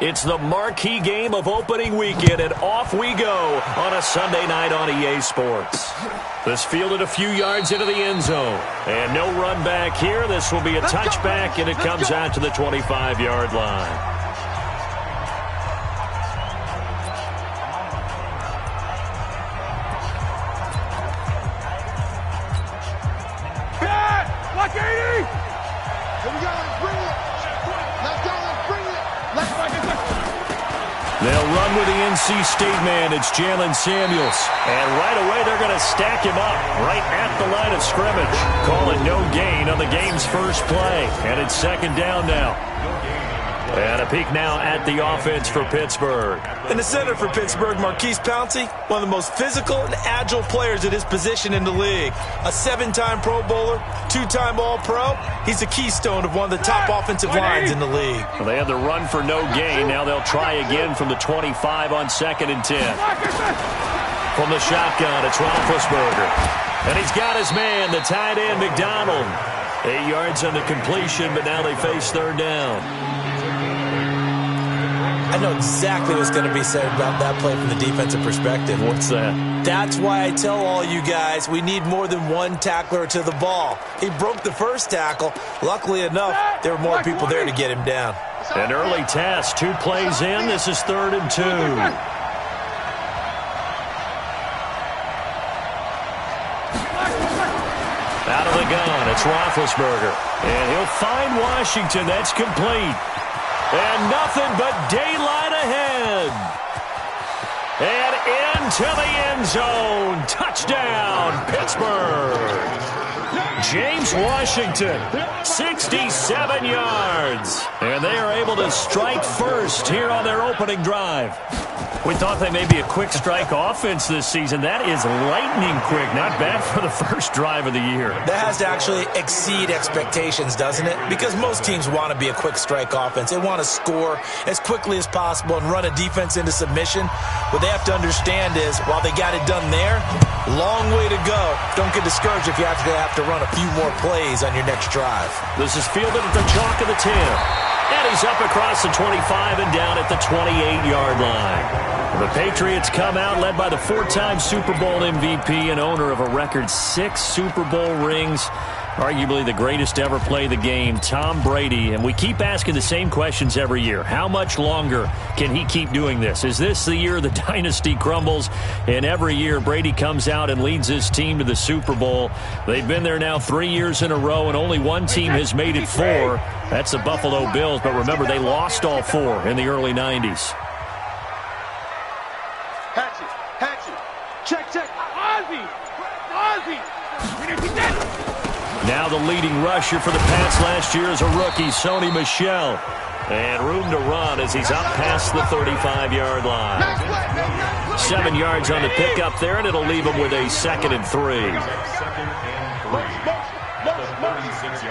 It's the marquee game of opening weekend, and off we go on a Sunday night on EA Sports. This fielded a few yards into the end zone. And no run back here. This will be a touchback, and it comes out to the 25-yard line. Like 80! Here we go, let's bring it! Let's go, let's bring it! They'll run with the NC State man. It's Jalen Samuels. And right away, they're going to stack him up right at the line of scrimmage. Calling no gain on the game's first play. And it's second down now. And a peek now at the offense for Pittsburgh. In the center for Pittsburgh, Marquise Pouncey, one of the most physical and agile players at his position in the league. A 7-time Pro Bowler, 2-time All-Pro. He's a keystone of one of the top offensive lines in the league. Well, they had the run for no gain. Now they'll try again from the 25 on 2nd and 10. From the shotgun, it's Roethlisberger. And he's got his man, the tight end, McDonald. 8 yards on the completion, but now they face third down. I know exactly what's going to be said about that play from the defensive perspective. What's that? That's why I tell all you guys we need more than one tackler to the ball. He broke the first tackle. Luckily enough, there were more people there to get him down. An early test. 2 plays in. This is 3rd and 2. Out of the gun, it's Roethlisberger. And he'll find Washington. That's complete. And nothing but daylight ahead. And into the end zone. Touchdown, Pittsburgh. James Washington, 67 yards. And they are able to strike first here on their opening drive. We thought they may be a quick strike offense this season. That is lightning quick. Not bad for the first drive of the year. That has to actually exceed expectations, doesn't it? Because most teams want to be a quick strike offense. They want to score as quickly as possible and run a defense into submission. What they have to understand is, while they got it done there, long way to go. Don't get discouraged if you actually have to run a few more plays on your next drive. This is fielded at the chalk of the 10. And he's up across the 25 and down at the 28-yard line. The Patriots come out led by the 4-time Super Bowl MVP and owner of a record 6 Super Bowl rings. Arguably the greatest to ever play the game, Tom Brady. And we keep asking the same questions every year. How much longer can he keep doing this? Is this the year the dynasty crumbles? And every year Brady comes out and leads his team to the Super Bowl. They've been there now 3 years in a row, and only one team has made it 4. That's the Buffalo Bills. But remember, they lost all 4 in the early 90s. Hatchet. Check. Ozzy. Now the leading rusher for the Pats last year is a rookie, Sony Michel. And room to run as he's up past the 35-yard line. 7 yards on the pickup there, and it'll leave him with a 2nd and 3.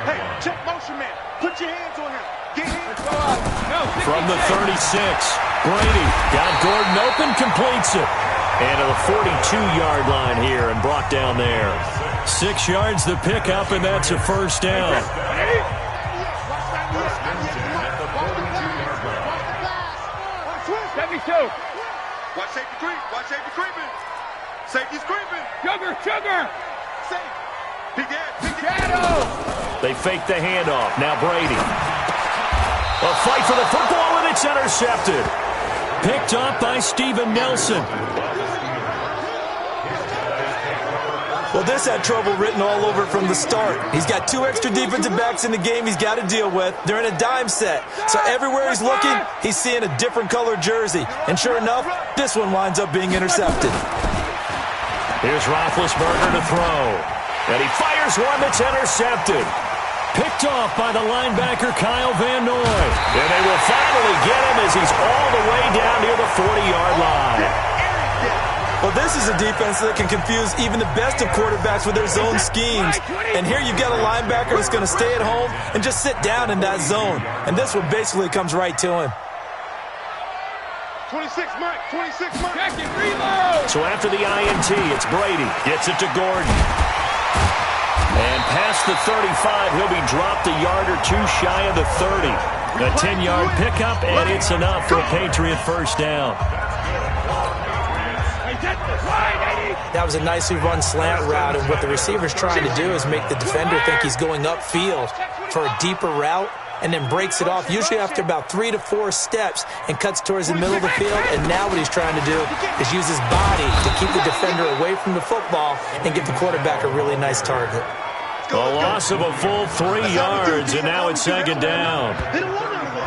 Hey, check motion, man. Put your hands on him. Get hands. From the 36, Brady got Gordon open, completes it. And to the 42-yard line here and brought down there. 6 yards the pickup, and that's a first down. 72. Watch safety creep. Watch safety creeping. Safety's creeping. Sugar. Safe. Big Shadow. They fake the handoff. Now Brady. A fight for the football, and it's intercepted. Picked up by Steven Nelson. Well, this had trouble written all over from the start. He's got 2 extra defensive backs in the game he's got to deal with. They're in a dime set. So everywhere he's looking, he's seeing a different color jersey. And sure enough, this one winds up being intercepted. Here's Roethlisberger to throw. And he fires one that's intercepted. Picked off by the linebacker, Kyle Van Noy. And they will finally get him as he's all the way down near the 40-yard line. Well, this is a defense that can confuse even the best of quarterbacks with their zone schemes. And here you've got a linebacker that's going to stay at home and just sit down in that zone. And this one basically comes right to him. 26 Mike. Check it, reload. So after the INT, it's Brady. Gets it to Gordon. And past the 35, he'll be dropped a yard or two shy of the 30. A 10-yard pickup, and it's enough for a Patriot first down. That was a nicely run slant route, and what the receiver's trying to do is make the defender think he's going upfield for a deeper route, and then breaks it off, usually after about 3 to 4 steps, and cuts towards the middle of the field. And now what he's trying to do is use his body to keep the defender away from the football and give the quarterback a really nice target. A loss of a full 3 yards, and now it's second down.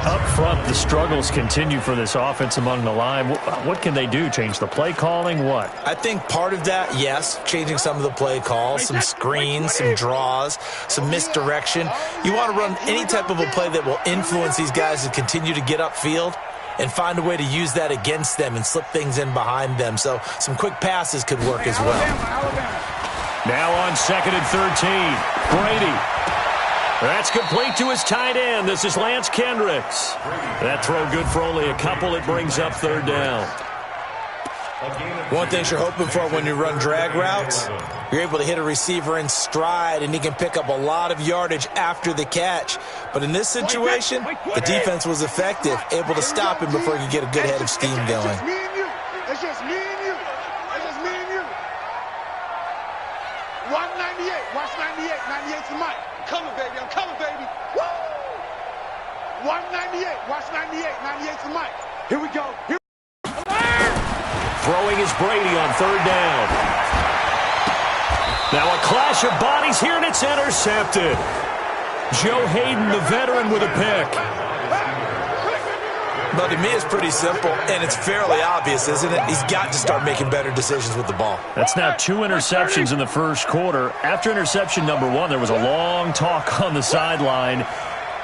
Up front, the struggles continue for this offense among the line. What can they do? Change the play calling? What? I think part of that, yes, changing some of the play calls, some screens, some draws, some misdirection. You want to run any type of a play that will influence these guys to continue to get upfield and find a way to use that against them and slip things in behind them. So some quick passes could work as well. Now on 2nd and 13, Brady. That's complete to his tight end. This is Lance Kendricks. That throw good for only a couple. It brings up 3rd down. One thing you're hoping for when you run drag routes, you're able to hit a receiver in stride, and he can pick up a lot of yardage after the catch. But in this situation, the defense was effective, able to stop him before he could get a good head of steam going. It's just me and you. It's just me and you. 198. Watch 98. 98's the mic. Coming, baby. I'm coming, baby. Woo! 198. Watch 98. 98's the mic. Here we go. Throwing is Brady on 3rd down. Now a clash of bodies here, and it's intercepted. Joe Hayden, the veteran, with a pick. But to me, it's pretty simple, and it's fairly obvious, isn't it? He's got to start making better decisions with the ball. That's now 2 interceptions in the first quarter. After interception number 1, there was a long talk on the sideline,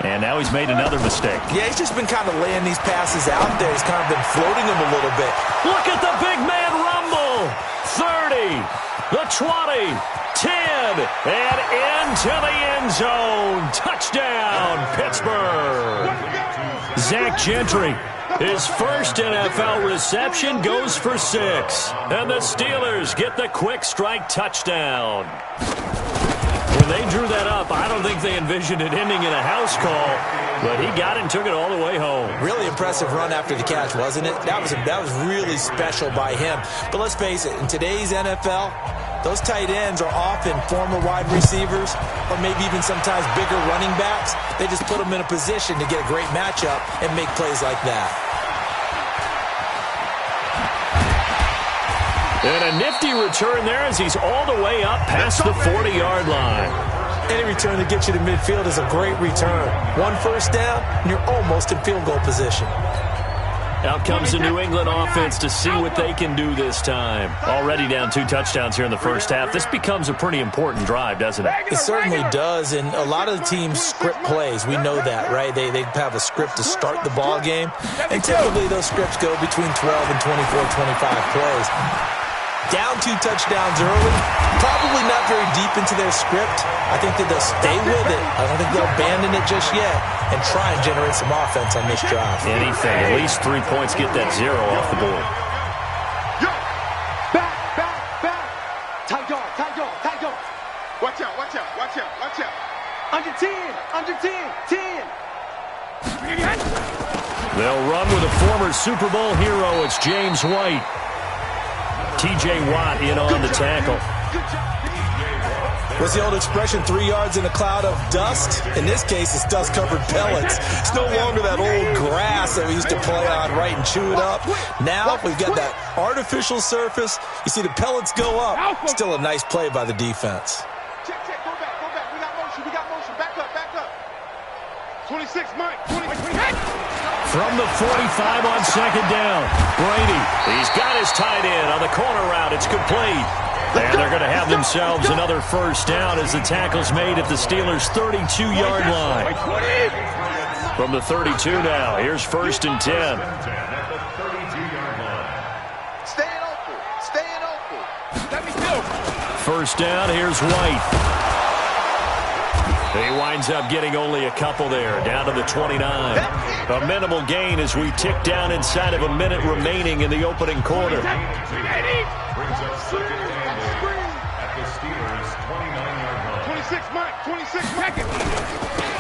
and now he's made another mistake. Yeah, he's just been kind of laying these passes out there. He's kind of been floating them a little bit. Look at the big man rumble. 30, the 20, 10, and into the end zone. Touchdown, Pittsburgh. Zach Gentry, his first NFL reception, goes for 6. And the Steelers get the quick strike touchdown. When they drew that up, I don't think they envisioned it ending in a house call, but he got it and took it all the way home. Really impressive run after the catch, wasn't it? That was really special by him. But let's face it, in today's NFL, those tight ends are often former wide receivers or maybe even sometimes bigger running backs. They just put them in a position to get a great matchup and make plays like that. And a nifty return there as he's all the way up past the 40-yard line. Any return that gets you to midfield is a great return. 1 first down, and you're almost in field goal position. Out comes the New England offense to see what they can do this time. Already down 2 touchdowns here in the first half. This becomes a pretty important drive, doesn't it? It certainly does, and a lot of the teams script plays. We know that, right? They have a script to start the ball game, and typically those scripts go between 12 and 24, 25 plays. Down 2 touchdowns early, probably not very deep into their script. I think that they'll stay with it. I don't think they'll abandon it just yet and try and generate some offense on this drive. Anything, at least 3 points, get that 0 off the board. Yo! Back! Tight guard! Watch out! Under 10! 10! They'll run with a former Super Bowl hero. It's James White. T.J. Watt in on the tackle. What's the old expression, 3 yards in a cloud of dust? In this case, it's dust-covered pellets. It's no longer that old grass that we used to play on, right, and chew it up. Now we've got that artificial surface. You see the pellets go up. Still a nice play by the defense. Check, go back. We got motion. Back up. 26, Mike. 26. From the 45 on 2nd down, Brady. He's got his tight end on the corner route. It's complete. And they're going to have themselves another first down as the tackle's made at the Steelers' 32-yard line. From the 32 now, here's 1st and 10. Staying open. Let me go. First down, here's White. He winds up getting only a couple there, down to the 29. A minimal gain as we tick down inside of a minute remaining in the opening quarter. Brings up second and 10 at the Steelers' 29-yard line.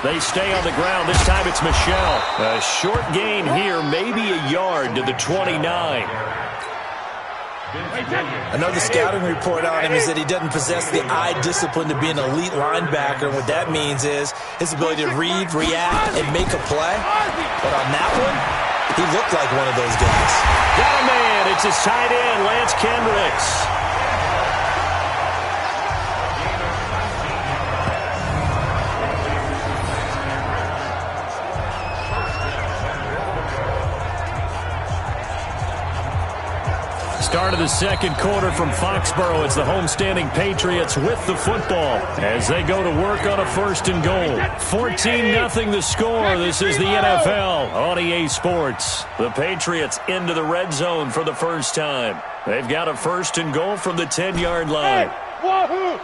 They stay on the ground. This time it's Michelle. A short gain here, maybe a yard to the 29. Another scouting report on him is that he doesn't possess the eye discipline to be an elite linebacker. And what that means is his ability to read, react, and make a play. But on that one, he looked like one of those guys. Got a man. It's his tight end, Lance Kendricks. Start of the second quarter from Foxborough. It's the homestanding Patriots with the football as they go to work on a first and goal. 14-0 the score. This is the NFL on EA Sports. The Patriots into the red zone for the first time. They've got a first and goal from the 10-yard line. Hey, wahoo!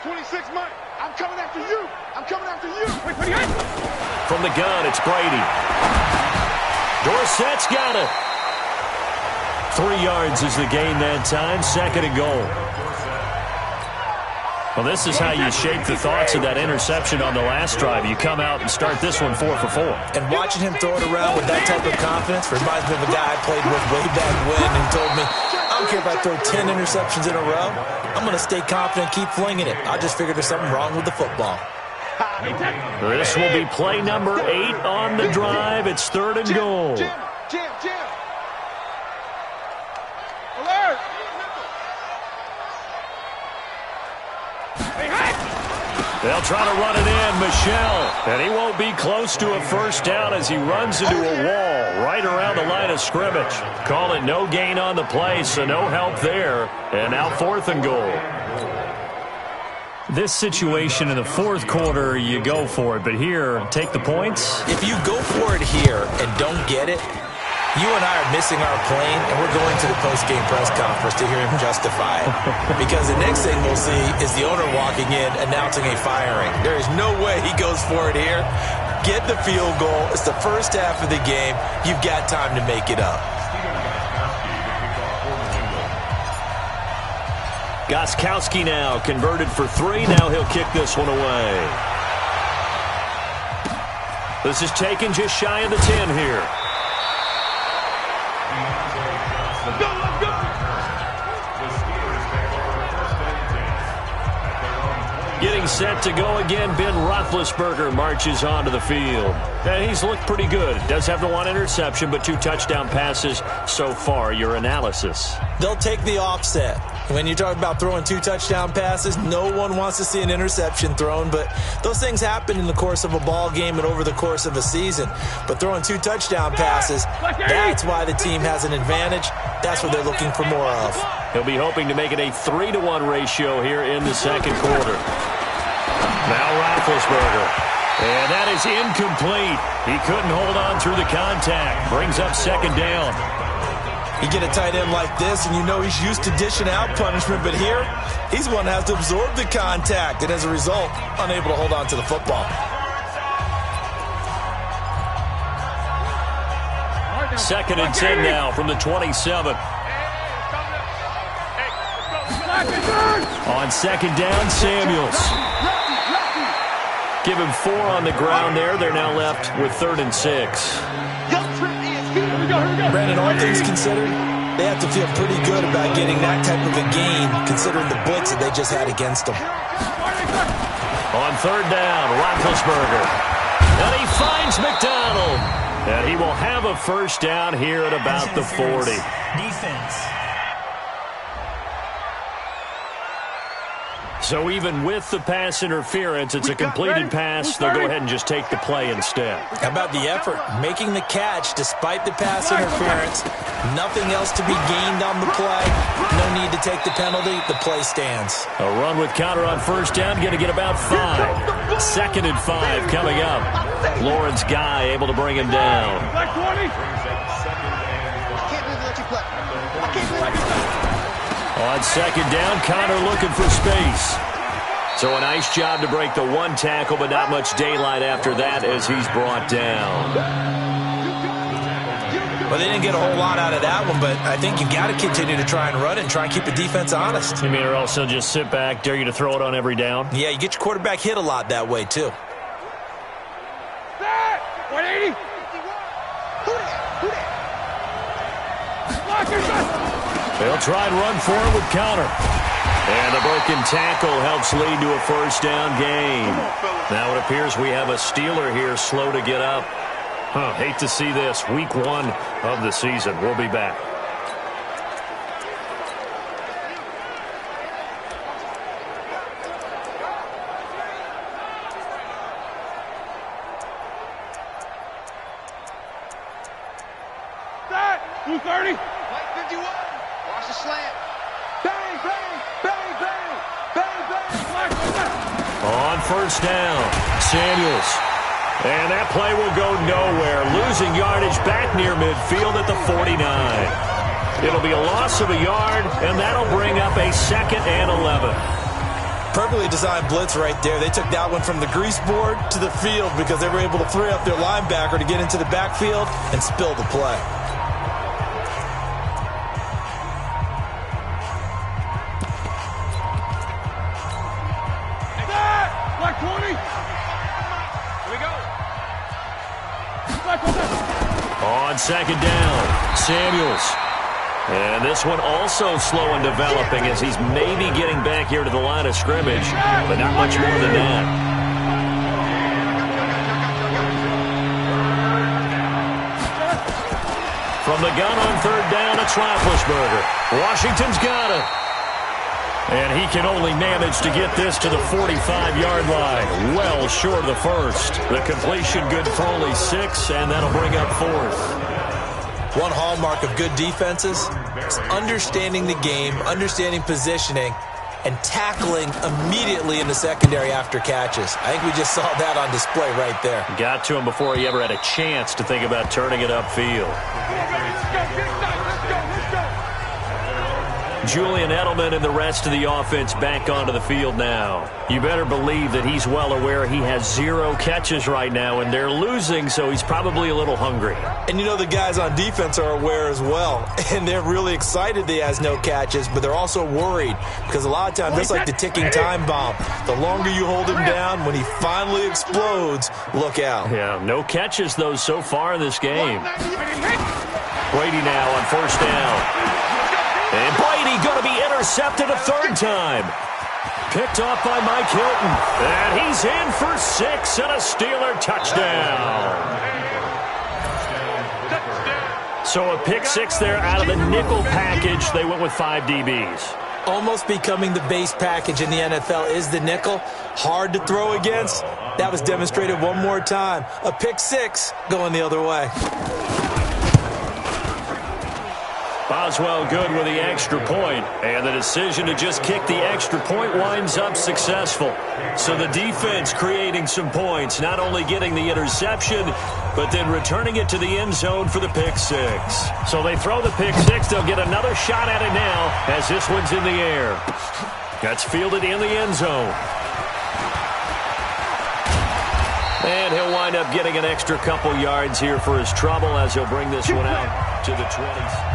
26 Mike. I'm coming after you. I'm coming after you. From the gun, it's Brady. Dorsett's got it. 3 yards is the gain that time. Second and goal. Well, this is how you shape the thoughts of that interception on the last drive. You come out and start this one 4 for 4. And watching him throw it around with that type of confidence reminds me of a guy I played with way back when, and he told me, I don't care if I throw 10 interceptions in a row. I'm going to stay confident and keep flinging it. I just figured there's something wrong with the football. This will be play number 8 on the drive. It's third and goal. Jim. Alert! They'll try to run it in, Michelle. And he won't be close to a first down as he runs into a wall right around the line of scrimmage. Call it no gain on the play, so no help there. And now fourth and goal. This situation in the fourth quarter, you go for it. But here, take the points. If you go for it here and don't get it, you and I are missing our plane, and we're going to the post-game press conference to hear him justify it. Because the next thing we'll see is the owner walking in announcing a firing. There is no way he goes for it here. Get the field goal. It's the first half of the game. You've got time to make it up. Gostkowski now converted for 3. Now he'll kick this one away. This is taken just shy of the 10 here. Getting set to go again, Ben Roethlisberger marches onto the field. And he's looked pretty good. Does have the 1 interception, but 2 touchdown passes so far. Your analysis? They'll take the offset. When you talk about throwing 2 touchdown passes, no one wants to see an interception thrown, but those things happen in the course of a ball game and over the course of a season. But throwing 2 touchdown passes, that's why the team has an advantage. That's what they're looking for more of. He'll be hoping to make it a 3-to-1 ratio here in the second quarter. Now Roethlisberger. And that is incomplete. He couldn't hold on through the contact. Brings up second down. You get a tight end like this, and you know he's used to dishing out punishment, but here, he's one that has to absorb the contact, and as a result, unable to hold on to the football. Second and 10 now from the 27. On second down, Samuels. Give him 4 on the ground there. They're now left with 3rd and 6. Brandon, all things considered, they have to feel pretty good about getting that type of a gain, considering the blitz that they just had against them. On third down, Roethlisberger. And he finds McDonald. And he will have a first down here at about the 40. Defense. So even with the pass interference, it's a completed pass. They'll go ahead and just take the play instead. How about the effort? Making the catch despite the pass interference. Nothing else to be gained on the play. No need to take the penalty. The play stands. A run with counter on first down. Going to get about 5. Second and 5 coming up. Lawrence Guy able to bring him down. On second down, Connor looking for space. So a nice job to break the 1 tackle, but not much daylight after that as he's brought down. Well, they didn't get a whole lot out of that one, but I think you've got to continue to try and run it and try and keep the defense honest. You mean or also just sit back, dare you to throw it on every down? Yeah, you get your quarterback hit a lot that way, too. 180. They'll try and run for it with counter. And a broken tackle helps lead to a first down gain. Now it appears we have a Steeler here slow to get up. Hate to see this. Week 1 of the season. We'll be back. Set. 230. 51. Watch the slant. Bang, bang, bang, bang, bang, bang. On first down, Samuels. And that play will go nowhere. Losing yardage back near midfield at the 49. It'll be a loss of a yard, and that'll bring up a 2nd and 11. Perfectly designed blitz right there. They took that one from the grease board to the field because they were able to free up their linebacker to get into the backfield and spill the play. Black 20. Here we go. On 2nd down, Samuels. And this one also slow in developing as he's maybe getting back here to the line of scrimmage, but not much more than that. From the gun on 3rd down, it's Roethlisberger. Washington's got it. And he can only manage to get this to the 45-yard line. Well short of the first. The completion good for only 6, and that'll bring up 4th. One hallmark of good defenses is understanding the game, understanding positioning, and tackling immediately in the secondary after catches. I think we just saw that on display right there. Got to him before he ever had a chance to think about turning it upfield. Julian Edelman and the rest of the offense back onto the field now. You better believe that he's well aware he has 0 catches right now, and they're losing, so he's probably a little hungry. And you know the guys on defense are aware as well, and they're really excited that he has no catches, but they're also worried because a lot of times that's like the ticking time bomb. The longer you hold him down, when he finally explodes, look out. Yeah, no catches, though, so far in this game. Brady now on 1st down. And Brady going to be intercepted a 3rd time. Picked off by Mike Hilton. And he's in for 6 and a Steeler touchdown. So a pick 6 there out of the nickel package. They went with 5 DBs. Almost becoming the base package in the NFL is the nickel. Hard to throw against. That was demonstrated one more time. A pick 6 going the other way. Boswell good with the extra point, and the decision to just kick the extra point winds up successful. So the defense creating some points, not only getting the interception, but then returning it to the end zone for the pick 6. So they throw the pick 6. They'll get another shot at it now as this one's in the air. That's fielded in the end zone. And he'll wind up getting an extra couple yards here for his trouble as he'll bring this one out to the 20s.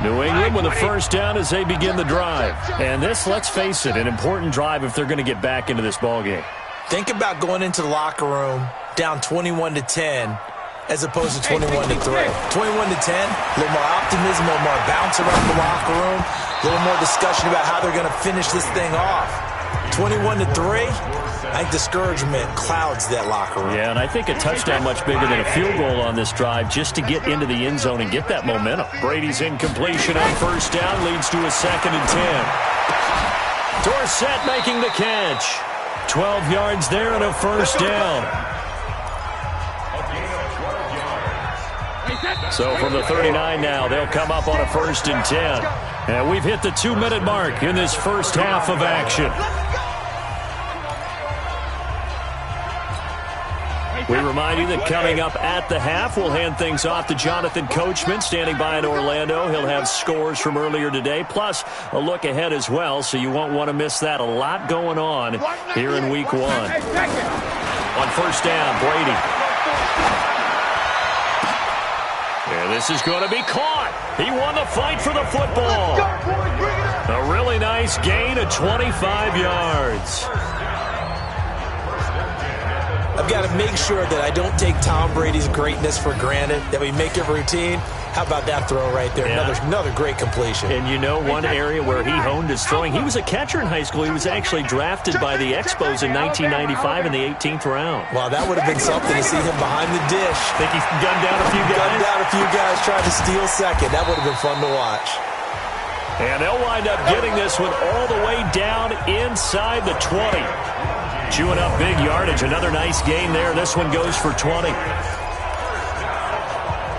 New England with a first down as they begin the drive. And this, let's face it, an important drive if they're going to get back into this ballgame. Think about going into the locker room down 21-10 as opposed to 21-3. 21-10, a little more optimism, a little more bounce around the locker room, a little more discussion about how they're going to finish this thing off. 21-3, I think discouragement clouds that locker room. Yeah, and I think a touchdown much bigger than a field goal on this drive just to get into the end zone and get that momentum. Brady's incompletion on first down leads to a 2nd and 10. Dorsett making the catch. 12 yards there and a first down. So from the 39 now, they'll come up on a 1st and 10. And we've hit the 2-minute mark in this first half of action. We remind you that coming up at the half, we'll hand things off to Jonathan Coachman, standing by in Orlando. He'll have scores from earlier today, plus a look ahead as well, so you won't want to miss that. A lot going on here in Week 1. On first down, Brady. And this is going to be caught. He won the fight for the football. A really nice gain of 25 yards. I've got to make sure that I don't take Tom Brady's greatness for granted, that we make it routine. How about that throw right there? Yeah. Another great completion. And you know one area where he honed his throwing? He was a catcher in high school. He was actually drafted by the Expos in 1995 in the 18th round. Wow, that would have been something to see him behind the dish. Think he gunned down a few guys? Gunned down a few guys trying to steal second. That would have been fun to watch. And they'll wind up getting this one all the way down inside the 20. Chewing up big yardage. Another nice gain there. This one goes for 20.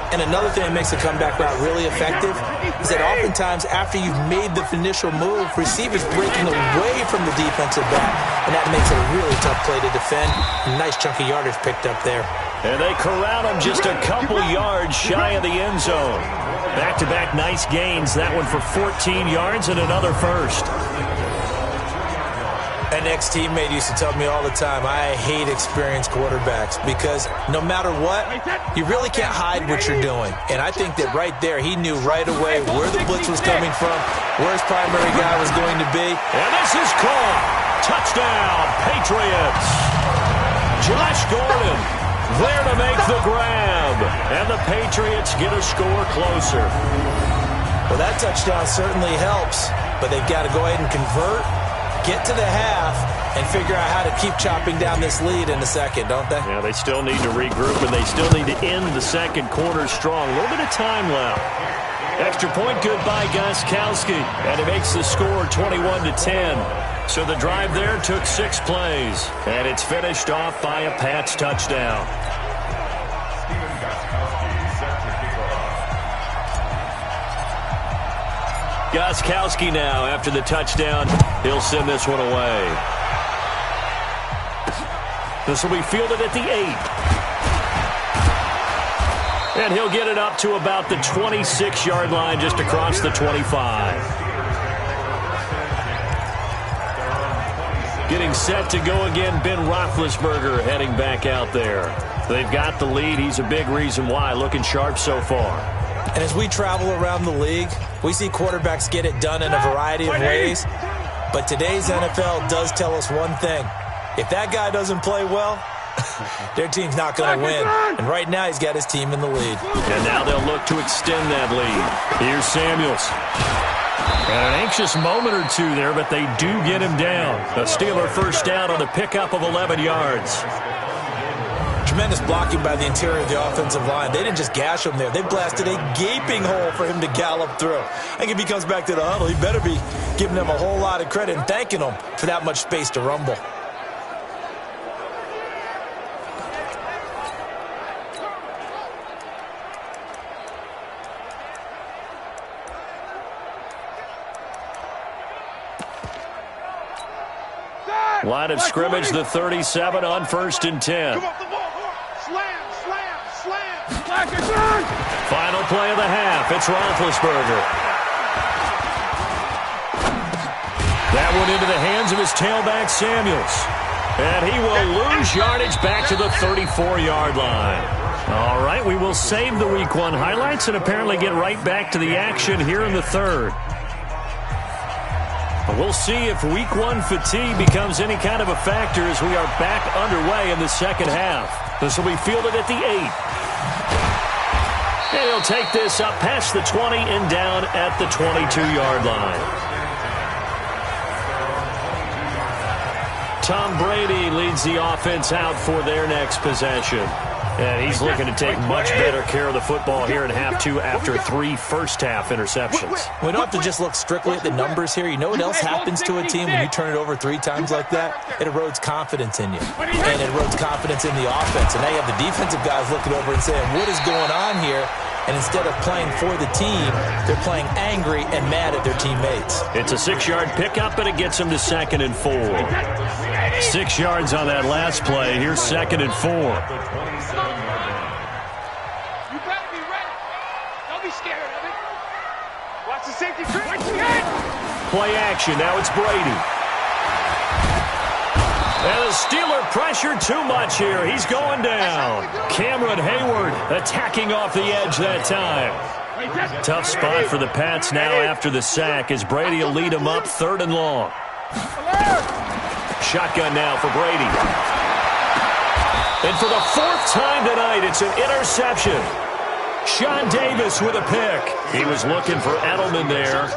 And another thing that makes the comeback route really effective is that oftentimes after you've made the initial move, receivers breaking away from the defensive back, and that makes it a really tough play to defend. A nice chunk of yardage picked up there. And they corral him just a couple yards shy of the end zone. Back-to-back nice gains. That one for 14 yards and another first. An ex-teammate used to tell me all the time, I hate experienced quarterbacks because no matter what, you really can't hide what you're doing. And I think that right there, he knew right away where the blitz was coming from, where his primary guy was going to be. And this is caught. Touchdown, Patriots. Josh Gordon there to make the grab. And the Patriots get a score closer. Well, that touchdown certainly helps, but they've got to go ahead and convert, get to the half, and figure out how to keep chopping down this lead in the second, don't they? Yeah, they still need to regroup, and they still need to end the second quarter strong. A little bit of time left. Extra point good by Gostkowski, and it makes the score 21-10. So the drive there took 6 plays, and it's finished off by a Pats touchdown. Gostkowski now, after the touchdown, he'll send this one away. This will be fielded at the 8. And he'll get it up to about the 26-yard line, just across the 25. Getting set to go again, Ben Roethlisberger heading back out there. They've got the lead. He's a big reason why, looking sharp so far. And as we travel around the league, we see quarterbacks get it done in a variety of ways. But today's NFL does tell us one thing. If that guy doesn't play well, their team's not going to win. And right now, he's got his team in the lead. And now they'll look to extend that lead. Here's Samuels. And an anxious moment or two there, but they do get him down. A Steeler first down on the pickup of 11 yards. Tremendous blocking by the interior of the offensive line. They didn't just gash him there. They blasted a gaping hole for him to gallop through. I think if he comes back to the huddle, he better be giving them a whole lot of credit and thanking them for that much space to rumble. Line of scrimmage, the 37 on 1st and 10. Final play of the half. It's Roethlisberger. That one into the hands of his tailback, Samuels. And he will lose yardage back to the 34-yard line. All right, we will save the Week 1 highlights and apparently get right back to the action here in the third. We'll see if Week 1 fatigue becomes any kind of a factor as we are back underway in the second half. This will be fielded at the 8. And he'll take this up past the 20 and down at the 22-yard line. Tom Brady leads the offense out for their next possession. And he's looking to take much better care of the football here in half 2 after 3 first-half interceptions. We don't have to just look strictly at the numbers here. You know what else happens to a team when you turn it over 3 times like that? It erodes confidence in you. And it erodes confidence in the offense. And now you have the defensive guys looking over and saying, what is going on here? And instead of playing for the team, they're playing angry and mad at their teammates. It's a 6-yard pickup, and it gets them to 2nd and 4. 6 yards on that last play. Here's 2nd and 4. You better be ready. Don't be scared of it. Watch the safety. Play action. Now it's Brady. And the Steeler pressure too much here. He's going down. Cameron Hayward attacking off the edge that time. Tough spot for the Pats now after the sack as Brady will lead them up 3rd and long. Shotgun now for Brady. And for the 4th time tonight, it's an interception. Sean Davis with a pick. He was looking for Edelman there.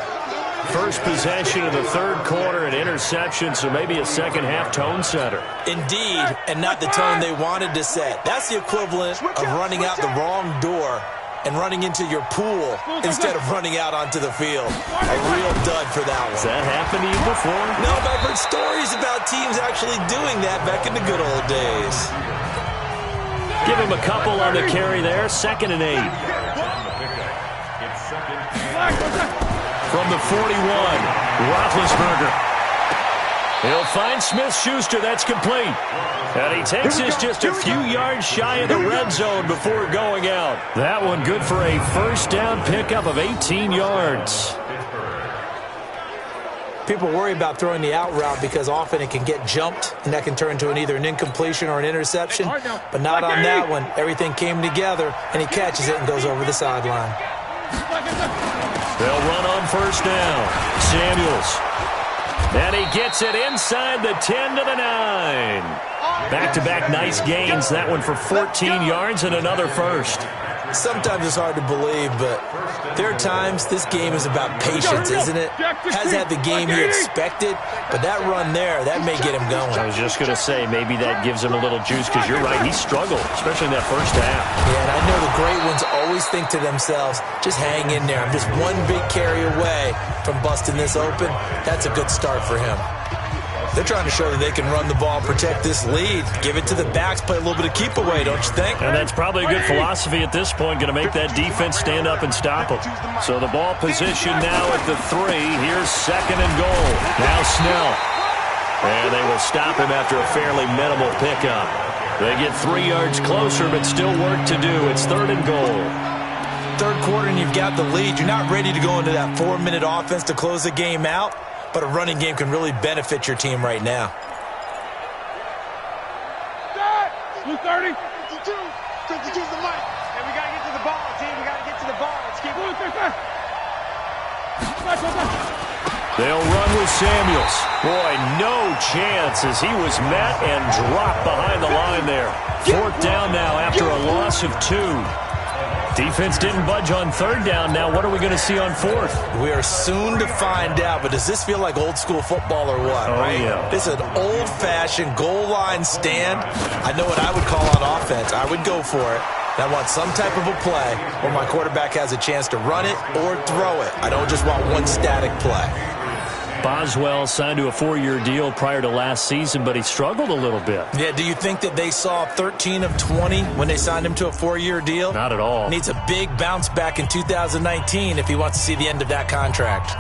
First possession of the 3rd quarter, an interception, so maybe a second-half tone setter. Indeed, and not the tone they wanted to set. That's the equivalent of running out the wrong door and running into your pool instead of running out onto the field. A real dud for that one. Has that happened to you before? No, but I've heard stories about teams actually doing that back in the good old days. Give him a couple on the carry there, 2nd and 8. From the 41, Roethlisberger. He'll find Smith-Schuster. That's complete. And he takes this just a few yards shy of the red zone before going out. That one good for a first down pickup of 18 yards. People worry about throwing the out route because often it can get jumped, and that can turn into either an incompletion or an interception. But not on that one. Everything came together, and he catches it and goes over the sideline. They'll run on first down. Samuels. And he gets it inside the 10 to the 9. Back-to-back nice gains. That one for 14 yards and another first. Sometimes it's hard to believe, but there are times this game is about patience, isn't it? Hasn't had the game he expected, but that run there, that may get him going. I was just going to say, maybe that gives him a little juice, because you're right, he struggled, especially in that first half. Yeah, and I know the great ones always think to themselves, just hang in there. I'm just one big carry away from busting this open. That's a good start for him. They're trying to show that they can run the ball, protect this lead, give it to the backs, play a little bit of keep away, don't you think? And that's probably a good philosophy at this point, going to make that defense stand up and stop them. So the ball position now at the 3. Here's 2nd and goal. Now Snell. And they will stop him after a fairly minimal pickup. They get 3 yards closer, but still work to do. It's 3rd and goal. 3rd quarter and you've got the lead. You're not ready to go into that 4-minute offense to close the game out. But a running game can really benefit your team right now. 230. 52. 52's the mic. And we got to get to the ball, team. We got to get to the ball. Let's keep moving. They'll run with Samuels. Boy, no chance as he was met and dropped behind the line there. 4th down now after a loss of 2. Defense didn't budge on 3rd down. Now what are we going to see on 4th? We are soon to find out, but does this feel like old school football or what? Oh, right? Yeah. This is an old-fashioned goal line stand. I know what I would call on offense. I would go for it. And I want some type of a play where my quarterback has a chance to run it or throw it. I don't just want one static play. Boswell signed to a 4-year deal prior to last season, but he struggled a little bit. Yeah, do you think that they saw 13 of 20 when they signed him to a 4-year deal? Not at all. Needs a big bounce back in 2019 if he wants to see the end of that contract.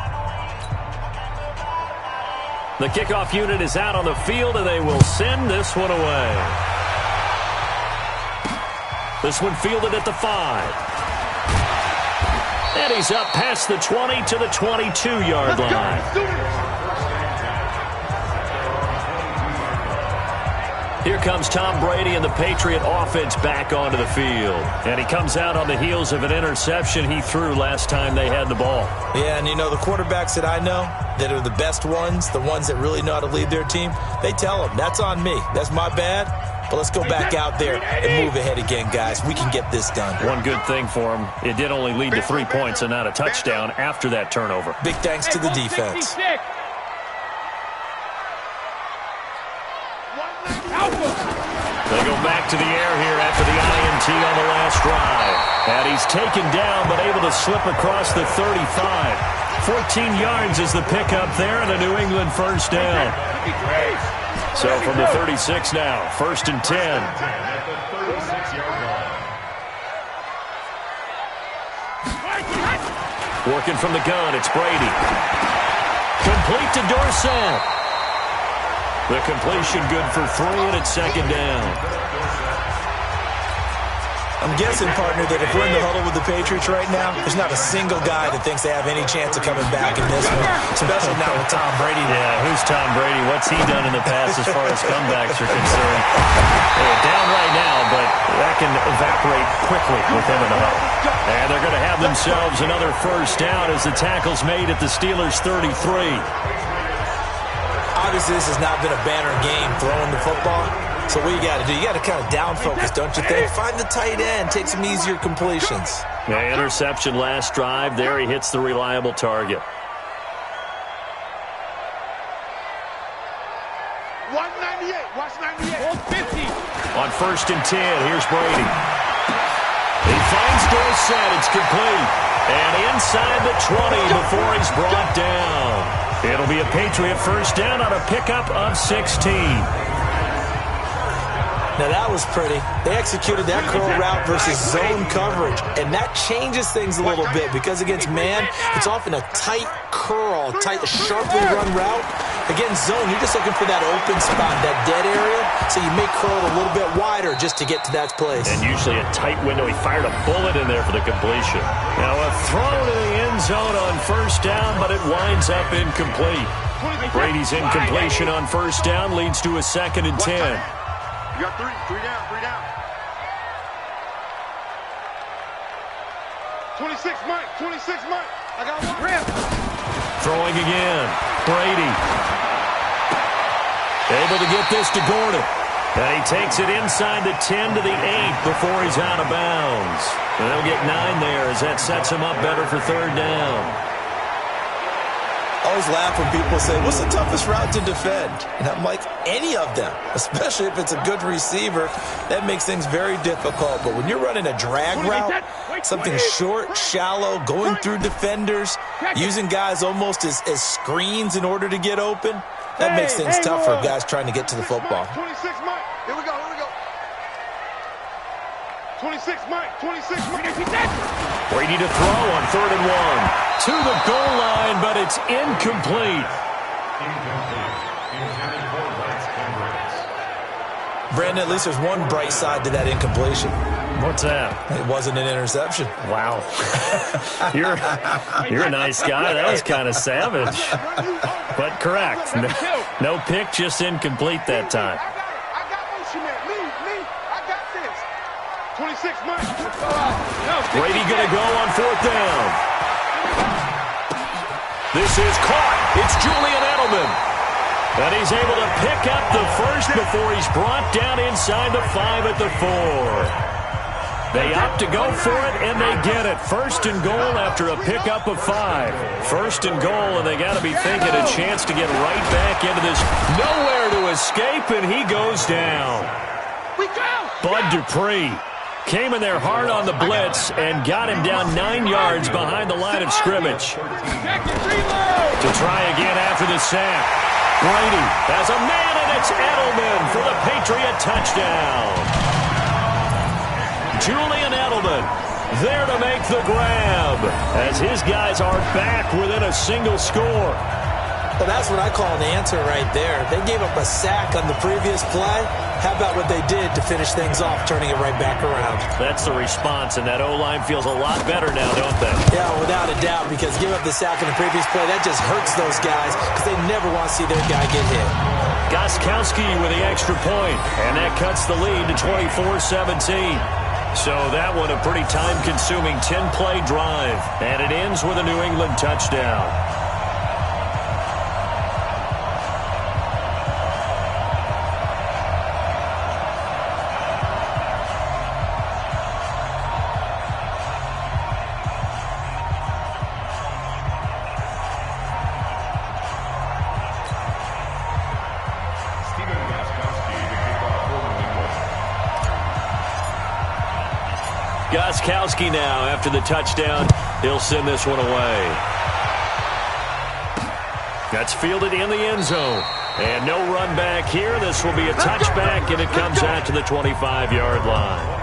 The kickoff unit is out on the field, and they will send this one away. This one fielded at the 5. And he's up past the 20 to the 22-yard line. Here comes Tom Brady and the Patriot offense back onto the field. And he comes out on the heels of an interception he threw last time they had the ball. Yeah, and you know, the quarterbacks that I know that are the best ones, the ones that really know how to lead their team, they tell them, that's on me. That's my bad. But let's go back out there and move ahead again, guys. We can get this done. One good thing for him, it did only lead to 3 points and not a touchdown after that turnover. Big thanks to the defense. They go back to the air here after the INT on the last drive. And he's taken down but able to slip across the 35. 14 yards is the pickup there and a New England first down. So from the 36 now, 1st and 10. Working from the gun, it's Brady. Complete to Dorsett. The completion good for 3, and it's second down. I'm guessing, partner, that if we're in the huddle with the Patriots right now, there's not a single guy that thinks they have any chance of coming back in this one, especially now with Tom Brady. Yeah, who's Tom Brady? What's he done in the past as far as comebacks are concerned? They're down right now, but that can evaporate quickly with him in the huddle. And they're going to have themselves another first down as the tackle's made at the Steelers' 33. Obviously, this has not been a banner game throwing the football. So what you got to do, you got to kind of down focus, don't you think? Find the tight end, take some easier completions. Yeah, interception last drive. There he hits the reliable target. 198. Watch 98. 150. On 1st and 10, here's Brady. He finds Dorsett. It's complete. And inside the 20 before he's brought down. It'll be a Patriot first down on a pickup of 16. Now, that was pretty. They executed that curl route versus zone coverage, and that changes things a little bit because against man, it's often a tight curl, tight, sharply run route. Against zone, you're just looking for that open spot, that dead area, so you may curl it a little bit wider just to get to that place. And usually a tight window. He fired a bullet in there for the completion. Now, a throw to the end zone on first down, but it winds up incomplete. Brady's incompletion on first down leads to a 2nd and 10. You got 3 down, 3 down. 26, Mike, 26, Mike. I got 1. Rip. Throwing again. Brady. Able to get this to Gordon. And he takes it inside the 10 to the 8 before he's out of bounds. And they'll get 9 there as that sets him up better for 3rd down. I always laugh when people say, what's the toughest route to defend? And I'm like, any of them, especially if it's a good receiver. That makes things very difficult. But when you're running a drag route, something short, shallow, going through defenders, using guys almost as screens in order to get open, that makes things tough for guys trying to get to the football. 26, Mike. Here we go, here we go. 26, Mike, 26, Mike. Brady to throw on 3rd and 1. To the goal line, but it's incomplete. Brandon, at least there's one bright side to that incompletion. What's that? It wasn't an interception. Wow. You're a nice guy. That was kind of savage. But correct. No pick, just incomplete that time. I got motion man. Me. I got this. 26, Mike. Brady going to go on 4th down. This is caught. It's Julian Edelman. And he's able to pick up the first before he's brought down inside the 5 at the 4. They opt to go for it, and they get it. 1st and goal after a pickup of 5. 1st and goal, and they got to be thinking a chance to get right back into this. Nowhere to escape, and he goes down. Bud Dupree came in there hard on the blitz and got him down 9 yards behind the line of scrimmage. To try again after the sack. Brady has a man, and it's Edelman for the Patriot touchdown. Julian Edelman there to make the grab as his guys are back within a single score. Well, that's what I call an answer right there. They gave up a sack on the previous play. How about what they did to finish things off, turning it right back around? That's the response, and that O-line feels a lot better now, don't they? Yeah, without a doubt, because giving up the sack on the previous play, that just hurts those guys because they never want to see their guy get hit. Gostkowski with the extra point, and that cuts the lead to 24-17. So that one a pretty time-consuming 10-play drive, and it ends with a New England touchdown. Gostkowski now, after the touchdown, he'll send this one away. That's fielded in the end zone. And no run back here. This will be a touchback, and it comes out to the 25-yard line.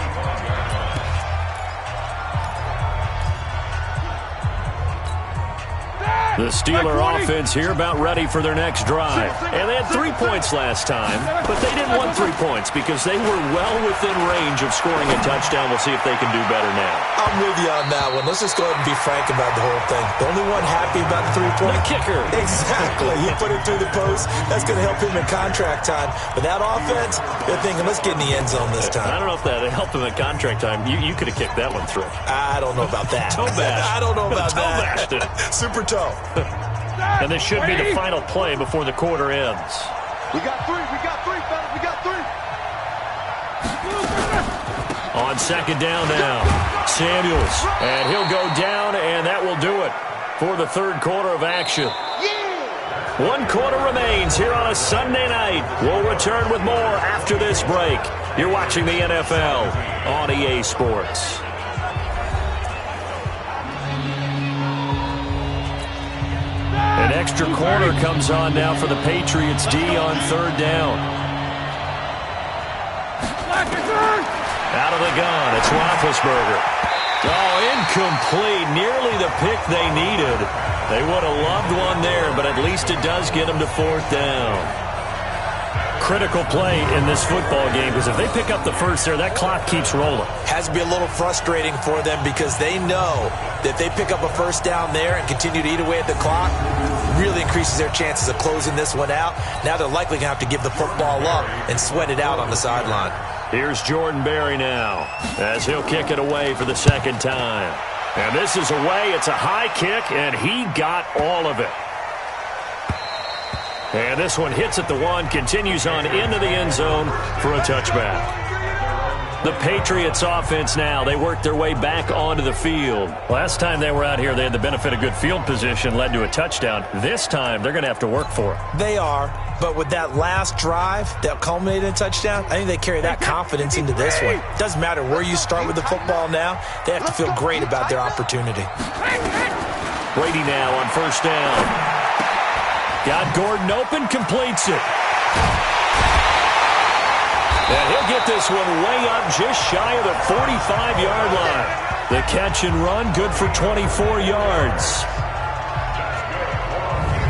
The Steeler offense here about ready for their next drive. And they had 3 points last time, but they didn't want 3 points because they were well within range of scoring a touchdown. We'll see if they can do better now. I'm with you on that one. Let's just go ahead and be frank about the whole thing. The only one happy about the 3-point? The kicker. Exactly. He put it through the post. That's going to help him in contract time. But that offense, they're thinking, let's get in the end zone this time. I don't know if that helped him in contract time. You could have kicked that one through. I don't know about that. Toe bash. I don't know about toe that. Bashed it. Super toe. And this should be the final play before the quarter ends. We got 3, fellas, we got 3. On second down now, Samuels. And he'll go down, and that will do it for the third quarter of action. 1 quarter remains here on a Sunday night. We'll return with more after this break. You're watching the NFL on EA Sports. An extra corner comes on now for the Patriots D on third down. Out of the gun, it's Roethlisberger. Oh, incomplete. Nearly the pick they needed. They would have loved one there, but at least it does get them to fourth down. Critical play in this football game because if they pick up the first there, that clock keeps rolling. Has to be a little frustrating for them because they know that if they pick up a first down there and continue to eat away at the clock, really increases their chances of closing this one out. Now they're likely going to have to give the football up and sweat it out on the sideline. Here's Jordan Berry now as he'll kick it away for the second time. And this is away. It's a high kick, and he got all of it. And this one hits at the 1, continues on into the end zone for a touchback. The Patriots offense now, they work their way back onto the field. Last time they were out here, they had the benefit of good field position, led to a touchdown. This time, they're going to have to work for it. They are, but with that last drive that culminated in a touchdown, I think they carry that confidence into this one. Doesn't matter where you start with the football now, they have to feel great about their opportunity. Brady now on first down. Got Gordon open, completes it. And he'll get this one way up just shy of the 45-yard line. The catch and run, good for 24 yards.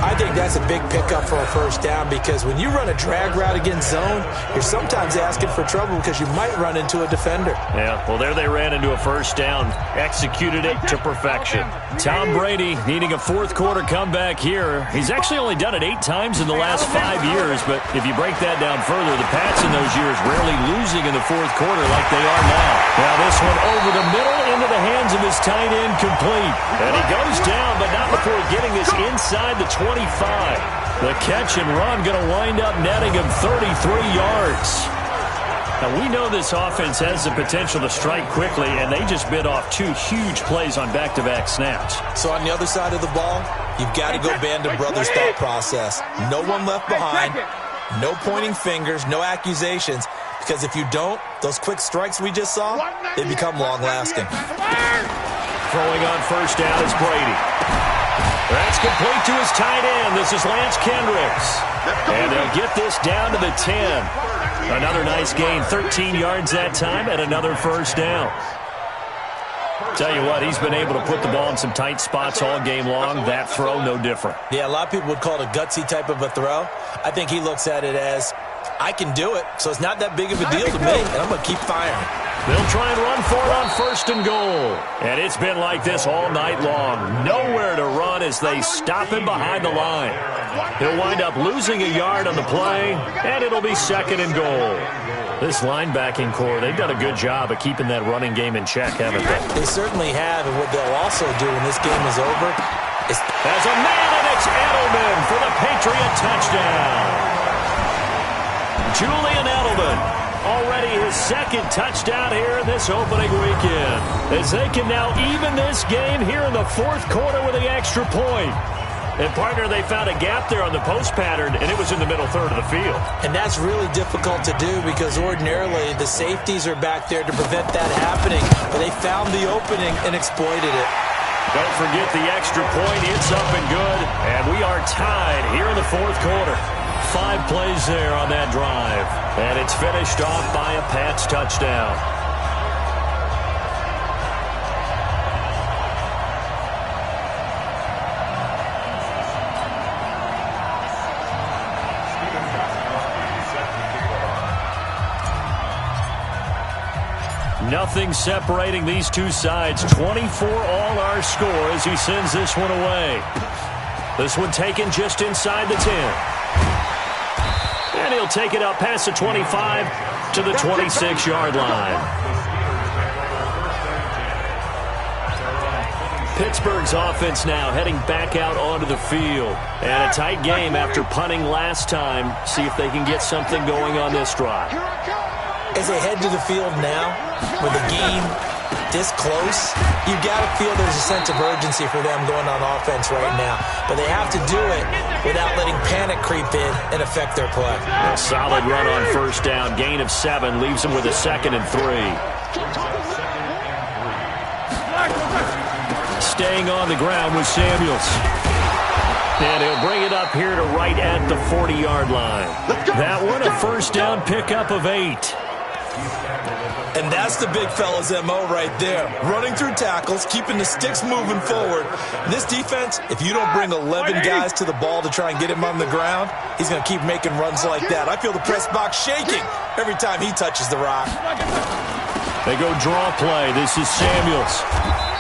I think that's a big pickup for a first down because when you run a drag route against zone, you're sometimes asking for trouble because you might run into a defender. Yeah, well, there they ran into a first down, executed it to perfection. Tom Brady needing a fourth quarter comeback here. He's actually only done it 8 times in the last 5 years, but if you break that down further, the Pats in those years rarely losing in the fourth quarter like they are now. Now this one over the middle into the hands of his tight end, complete. And he goes down, but not before getting this inside the 25. The catch and run going to wind up netting him 33 yards. Now, we know this offense has the potential to strike quickly, and they just bit off 2 huge plays on back-to-back snaps. So on the other side of the ball, you've got to go band of brothers thought process. No one left behind, no pointing fingers, no accusations, because if you don't, those quick strikes we just saw, they become long-lasting. Throwing on first down is Brady. That's complete to his tight end. This is Lance Kendricks. And they'll get this down to the 10. Another nice gain, 13 yards that time, and another first down. Tell you what, he's been able to put the ball in some tight spots all game long. That throw, no different. Yeah, a lot of people would call it a gutsy type of a throw. I think he looks at it as, I can do it, so it's not that big of a deal to me, and I'm going to keep firing. They'll try and run for it on first and goal. And it's been like this all night long. Nowhere to run as they stop him behind the line. He'll wind up losing a yard on the play, and it'll be second and goal. This linebacking core, they've done a good job of keeping that running game in check, haven't they? They certainly have, and what they'll also do when this game is over is... As a man, and it's Edelman for the Patriot touchdown. Julian Edelman. Already his second touchdown here in this opening weekend. As they can now even this game here in the fourth quarter with the extra point. And, partner, they found a gap there on the post pattern, and it was in the middle third of the field. And that's really difficult to do because ordinarily the safeties are back there to prevent that happening. But they found the opening and exploited it. Don't forget the extra point. It's up and good. And we are tied here in the fourth quarter. 5 plays there on that drive. And it's finished off by a Pats touchdown. Nothing separating these two sides. 24 all our score as he sends this one away. This one taken just inside the 10. And he'll take it up past the 25 to the 26-yard line. Pittsburgh's offense now heading back out onto the field. And a tight game after punting last time. See if they can get something going on this drive. As they head to the field now, with the game this close, you got to feel there's a sense of urgency for them going on offense right now. But they have to do it without letting panic creep in and affect their play. A solid run on first down. Gain of 7 leaves them with a 2nd and 3. Staying on the ground with Samuels. And he'll bring it up here to right at the 40-yard line. That one a first down pickup of 8. And that's the big fella's MO right there. Running through tackles, keeping the sticks moving forward. This defense, if you don't bring 11 guys to the ball to try and get him on the ground, he's going to keep making runs like that. I feel the press box shaking every time he touches the rock. They go draw play. This is Samuels.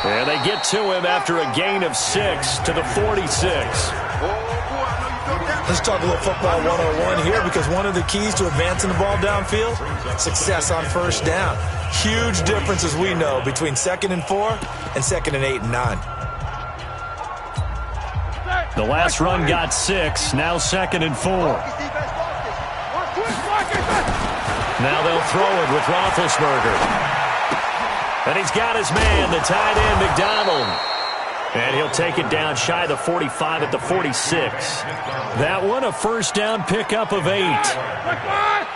And they get to him after a gain of 6 to the 46. Let's talk a little football 101 here, because one of the keys to advancing the ball downfield, success on first down. Huge difference, as we know, between 2nd and 4 and 2nd and 8 and 9. The last run got 6, now 2nd and 4. Now they'll throw it with Roethlisberger. And he's got his man, the tight end, McDonald. And he'll take it down shy of the 45 at the 46. That one a first down pickup of 8.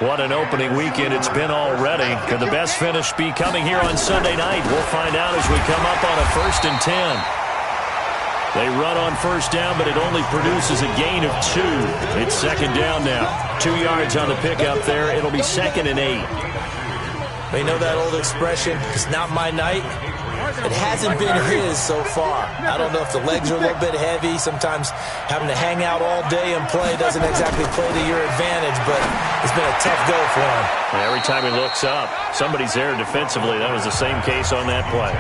What an opening weekend it's been already. Could the best finish be coming here on Sunday night? We'll find out as we come up on a 1st and 10. They run on first down, but it only produces a gain of 2. It's 2nd down now. 2 yards on the pickup there. It'll be 2nd and 8. You know that old expression, it's not my night? It hasn't been his so far. I don't know if the legs are a little bit heavy. Sometimes having to hang out all day and play doesn't exactly play to your advantage, but it's been a tough go for him. Every time he looks up, somebody's there defensively. That was the same case on that play.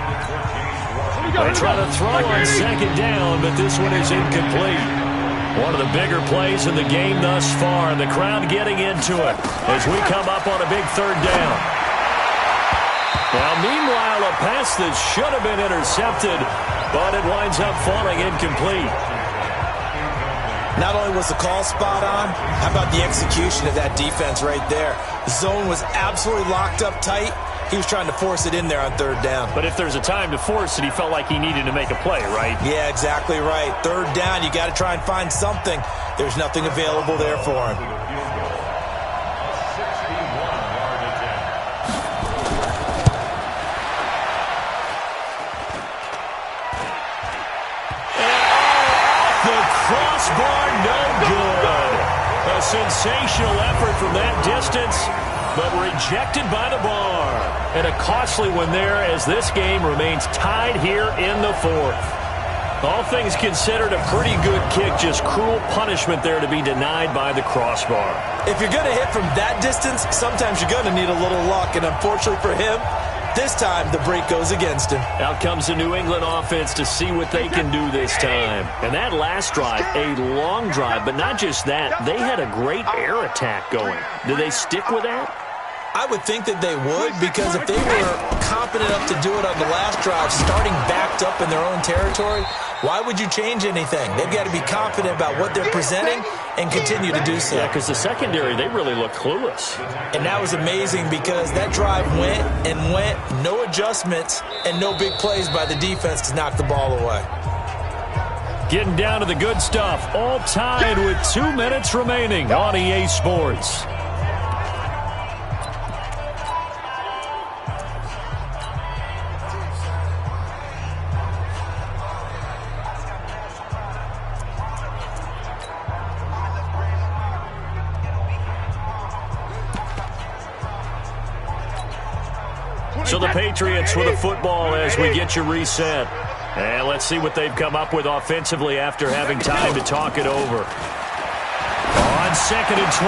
They try to throw on 2nd down, but this one is incomplete. One of the bigger plays in the game thus far, and the crowd getting into it as we come up on a big 3rd down. Now, meanwhile, a pass that should have been intercepted, but it winds up falling incomplete. Not only was the call spot on, how about the execution of that defense right there? The zone was absolutely locked up tight. He was trying to force it in there on 3rd down. But if there's a time to force it, he felt like he needed to make a play, right? Yeah, exactly right. 3rd down, you got to try and find something. There's nothing available there for him. Crossbar, no good. A sensational effort from that distance, but rejected by the bar. And a costly one there as this game remains tied here in the 4th. All things considered, a pretty good kick, just cruel punishment there to be denied by the crossbar. If you're going to hit from that distance, sometimes you're going to need a little luck, and unfortunately for him, this time the break goes against him. Out comes the New England offense to see what they can do this time. And that last drive, a long drive, but not just that. They had a great air attack going. Do they stick with that? I would think that they would, because if they were confident enough to do it on the last drive, starting backed up in their own territory, why would you change anything? They've got to be confident about what they're presenting and continue to do so. Yeah, because the secondary, they really look clueless. And that was amazing, because that drive went and went, no adjustments, and no big plays by the defense to knock the ball away. Getting down to the good stuff, all tied with 2 minutes remaining on EA Sports. So the Patriots with a football as we get you reset. And let's see what they've come up with offensively after having time to talk it over. On 2nd and 12,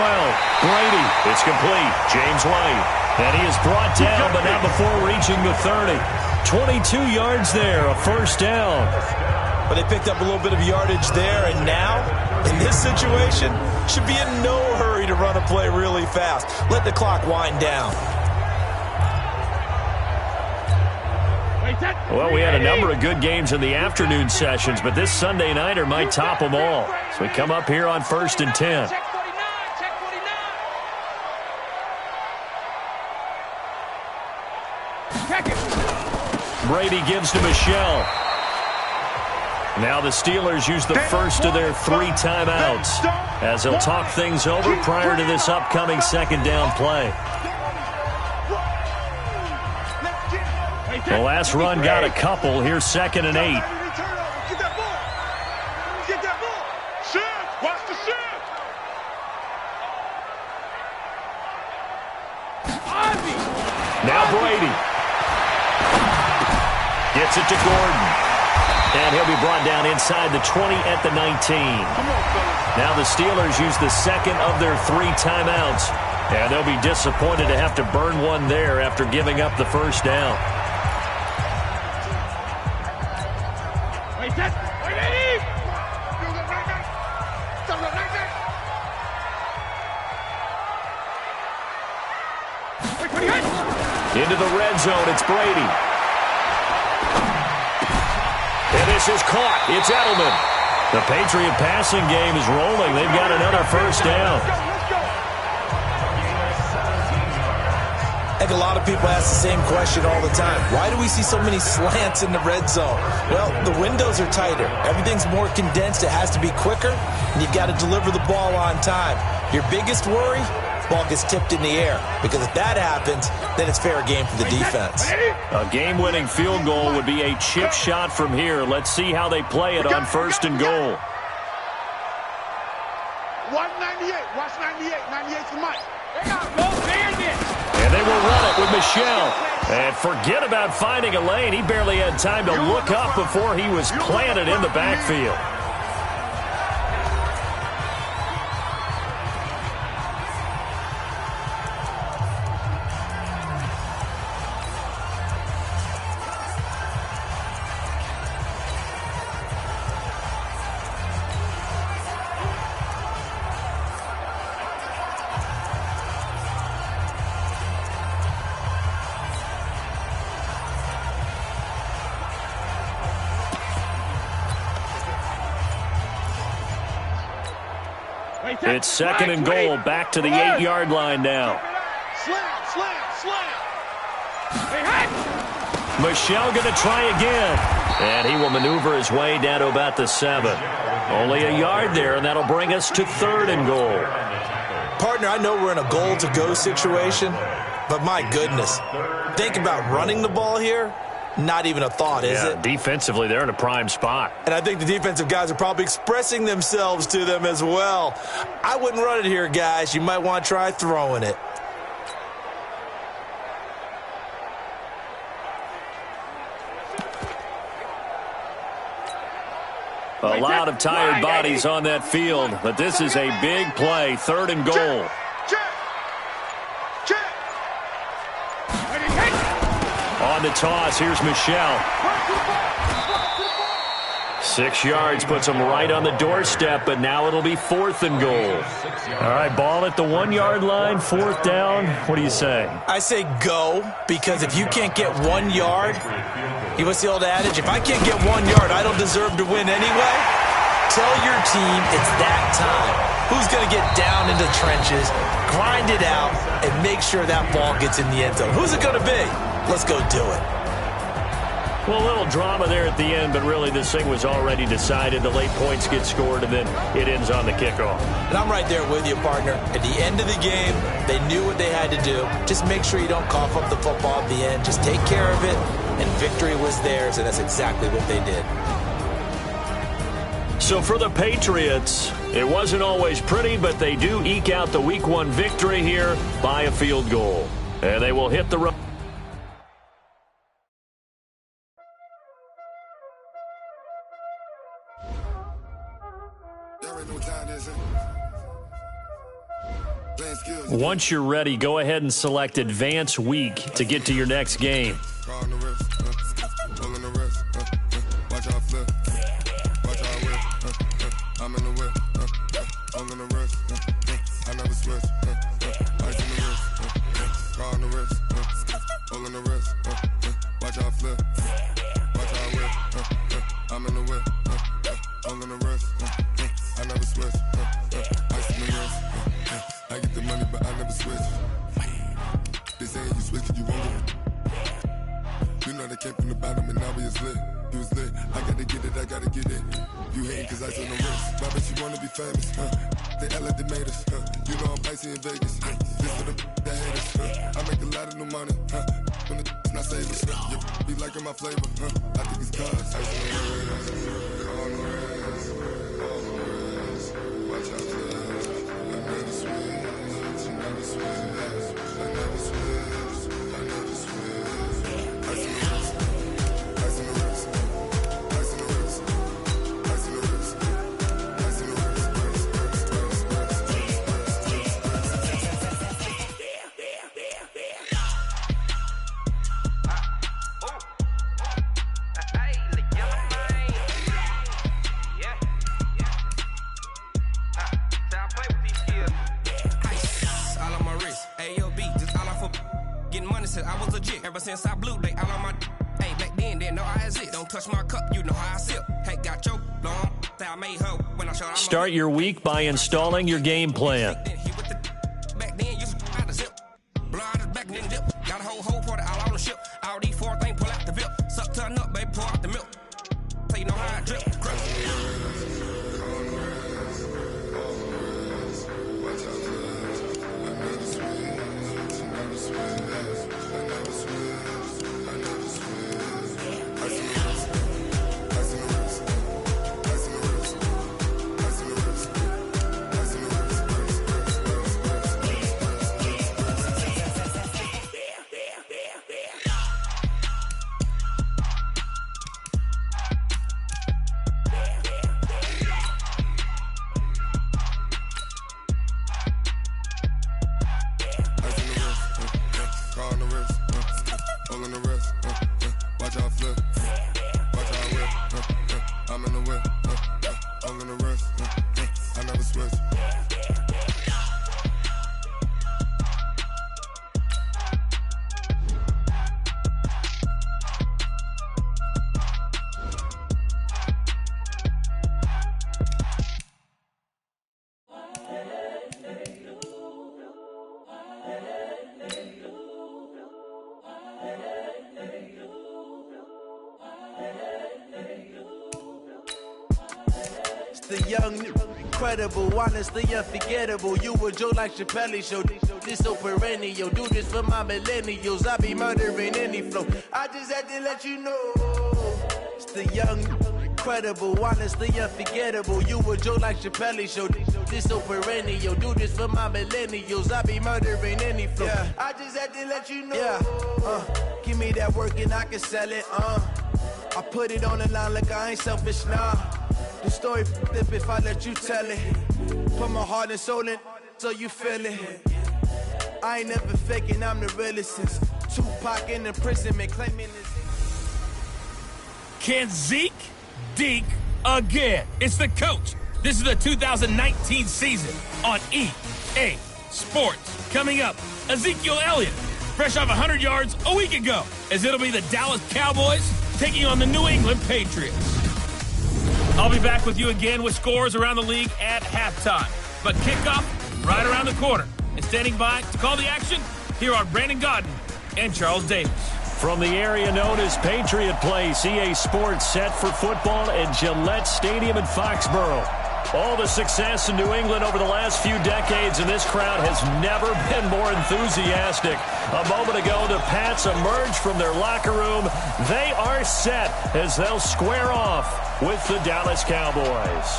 Brady. It's complete. James White. And he is brought down, but not before reaching the 30. 22 yards there, a first down. But they picked up a little bit of yardage there, and now, in this situation, should be in no hurry to run a play really fast. Let the clock wind down. Well, we had a number of good games in the afternoon sessions, but this Sunday nighter might top them all. So we come up here on 1st and 10. Brady gives to Michelle. Now the Steelers use the first of their 3 timeouts as they'll talk things over prior to this upcoming second down play. The last run got a couple. Here's 2nd and 8. Now Brady gets it to Gordon. And he'll be brought down inside the 20 at the 19. Now the Steelers use the second of their 3 timeouts. And they'll be disappointed to have to burn one there after giving up the first down. Into the red zone, it's Brady. And this is caught. It's Edelman. The Patriot passing game is rolling. They've got another first down. I think a lot of people ask the same question all the time. Why do we see so many slants in the red zone? Well, the windows are tighter. Everything's more condensed. It has to be quicker, and you've got to deliver the ball on time. Your biggest worry? Ball gets tipped in the air, because if that happens, then it's fair game for the defense. A game-winning field goal would be a chip shot from here. Let's see how they play it on 1st and goal. Watch 98. Watch 98. 98's the mic. And they will run it with Michelle. And forget about finding a lane. He barely had time to look up before he was planted in the backfield. It's 2nd and goal, back to the 8-yard line now. Michelle going to try again. And he will maneuver his way down to about the 7. Only a yard there, and that'll bring us to 3rd and goal. Partner, I know we're in a goal-to-go situation, but my goodness, think about running the ball here. Not even a thought, is it? Defensively, they're in a prime spot. And I think the defensive guys are probably expressing themselves to them as well. I wouldn't run it here, guys. You might want to try throwing it. A lot of tired bodies on that field, but this is a big play. 3rd and goal. On the toss, here's Michelle. 6 yards puts him right on the doorstep, but now it'll be 4th and goal. All right, ball at the 1-yard line, 4th down. What do you say? I say go, because if you can't get 1 yard, what's the old adage? If I can't get 1 yard, I don't deserve to win anyway. Tell your team it's that time. Who's going to get down into the trenches, grind it out, and make sure that ball gets in the end zone? Who's it going to be? Let's go do it. Well, a little drama there at the end, but really this thing was already decided. The late points get scored, and then it ends on the kickoff. And I'm right there with you, partner. At the end of the game, they knew what they had to do. Just make sure you don't cough up the football at the end. Just take care of it, and victory was theirs, and that's exactly what they did. So for the Patriots, it wasn't always pretty, but they do eke out the Week 1 victory here by a field goal. And they will hit the road. Once you're ready, go ahead and select Advance Week to get to your next game. Since I blew, they all on my hey, back then, didn't know I exist. Don't touch my cup, you know how I sip. Hey, got your long, I made her when I showed. Start your week by installing your game plan. Back then, you had to zip. Blood back then dip. Got a whole party all on the ship. All these four things pull out the VIP. Suck turn up, baby, pour out the milk. So you know how I drip. The young, incredible, honestly unforgettable. You a Joe like Chappelle show. This so perennial. Do this for my millennials. I be murdering any flow. I just had to let you know. It's the young, incredible, honestly unforgettable. You a Joe like Chappelle show. This so perennial. Do this for my millennials. I be murdering any flow. Yeah. I just had to let you know. Yeah. Give me that work and I can sell it. I put it on the line like I ain't selfish, nah. The story flip if I let you tell it. Put my heart and soul in so you feel it. I ain't never faking, I'm the realest since Tupac in the imprisonment claiming this. Can Zeke dink again? It's the coach. This is the 2019 season on EA Sports. Coming up, Ezekiel Elliott, fresh off 100 yards a week ago, as it'll be the Dallas Cowboys taking on the New England Patriots. I'll be back with you again with scores around the league at halftime. But kickoff right around the corner. And standing by to call the action, here are Brandon Godden and Charles Davis. From the area known as Patriot Place, EA Sports set for football at Gillette Stadium in Foxborough. All the success in New England over the last few decades, and this crowd has never been more enthusiastic. A moment ago, the Pats emerged from their locker room. They are set as they'll square off with the Dallas Cowboys.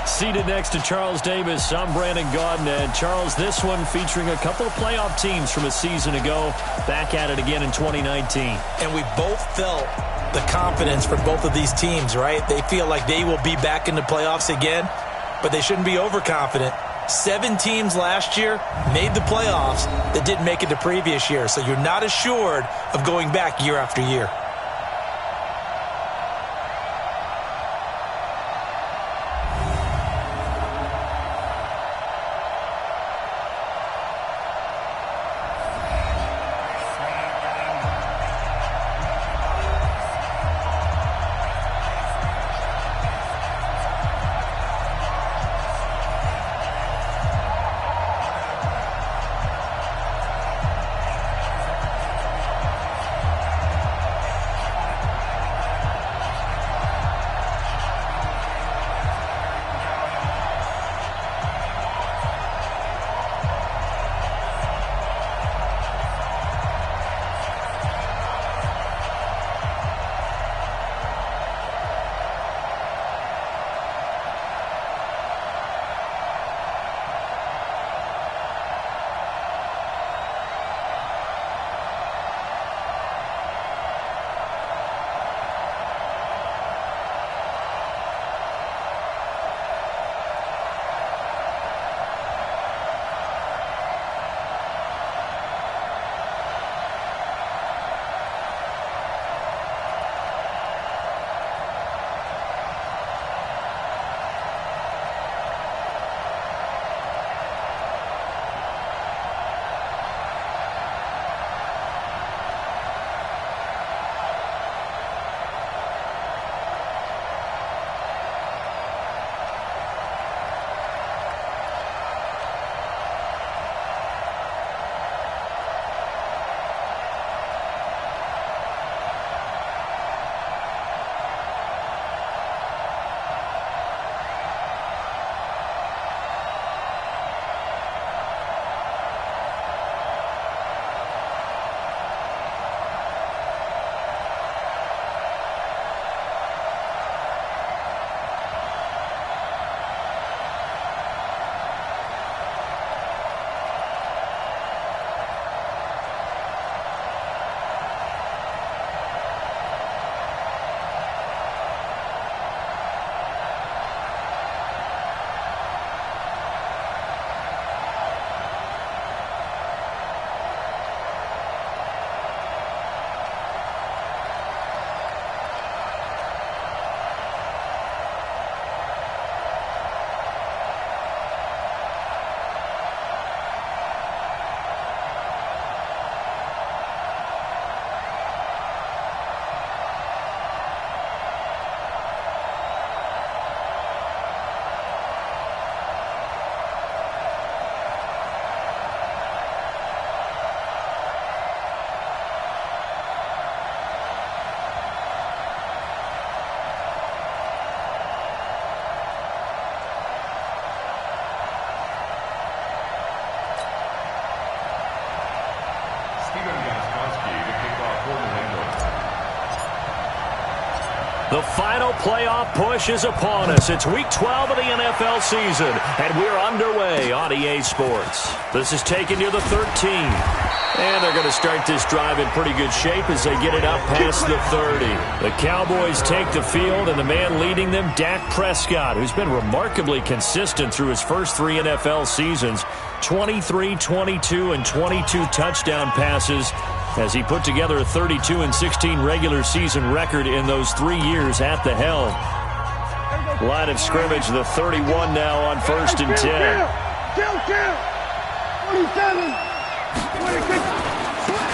Seated next to Charles Davis, I'm Brandon Godden. And Charles, this one featuring a couple of playoff teams from a season ago, back at it again in 2019. And we both felt the confidence for both of these teams, right? They feel like they will be back in the playoffs again, but they shouldn't be overconfident 7 teams last year made the playoffs that didn't make it the previous year, so you're not assured of going back year after year. The final playoff push is upon us. It's Week 12 of the NFL season, and we're underway on EA Sports. This is taking you to the 13. And they're going to start this drive in pretty good shape as they get it up past the 30. The Cowboys take the field, and the man leading them, Dak Prescott, who's been remarkably consistent through his first 3 NFL seasons. 23, 22, and 22 touchdown passes as he put together a 32-16 regular season record in those 3 years at the helm. Line of scrimmage, the 31 now on 1st and 10. 27.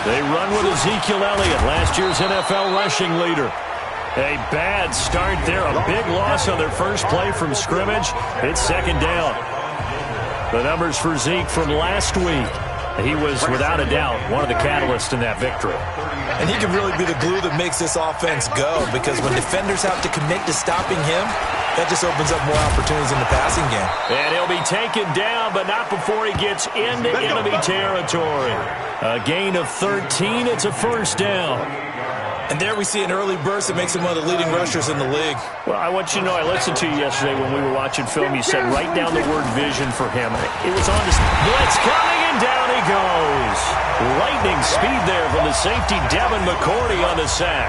They run with Ezekiel Elliott, last year's NFL rushing leader. A bad start there, a big loss on their first play from scrimmage. It's 2nd down. The numbers for Zeke from last week. He was, without a doubt, one of the catalysts in that victory. And he can really be the glue that makes this offense go, because when defenders have to commit to stopping him, that just opens up more opportunities in the passing game. And he'll be taken down, but not before he gets into enemy territory. A gain of 13. It's a 1st down. And there we see an early burst that makes him one of the leading rushers in the league. Well, I want you to know, I listened to you yesterday when we were watching film. You said write down the word vision for him. It was on this blitz coming, and down he goes. Lightning speed there from the safety, Devin McCourty, on the sack.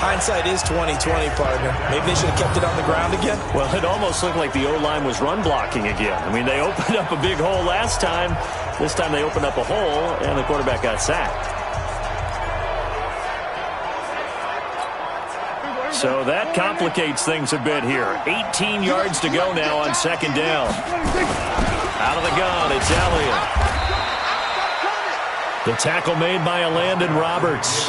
Hindsight is 20/20, partner. Maybe they should have kept it on the ground again. Well, it almost looked like the O-line was run blocking again. I mean, they opened up a big hole last time. This time they opened up a hole, and the quarterback got sacked. So that complicates things a bit here. 18 yards to go now on second down. Out of the gun, it's Elliott. The tackle made by Landon Roberts.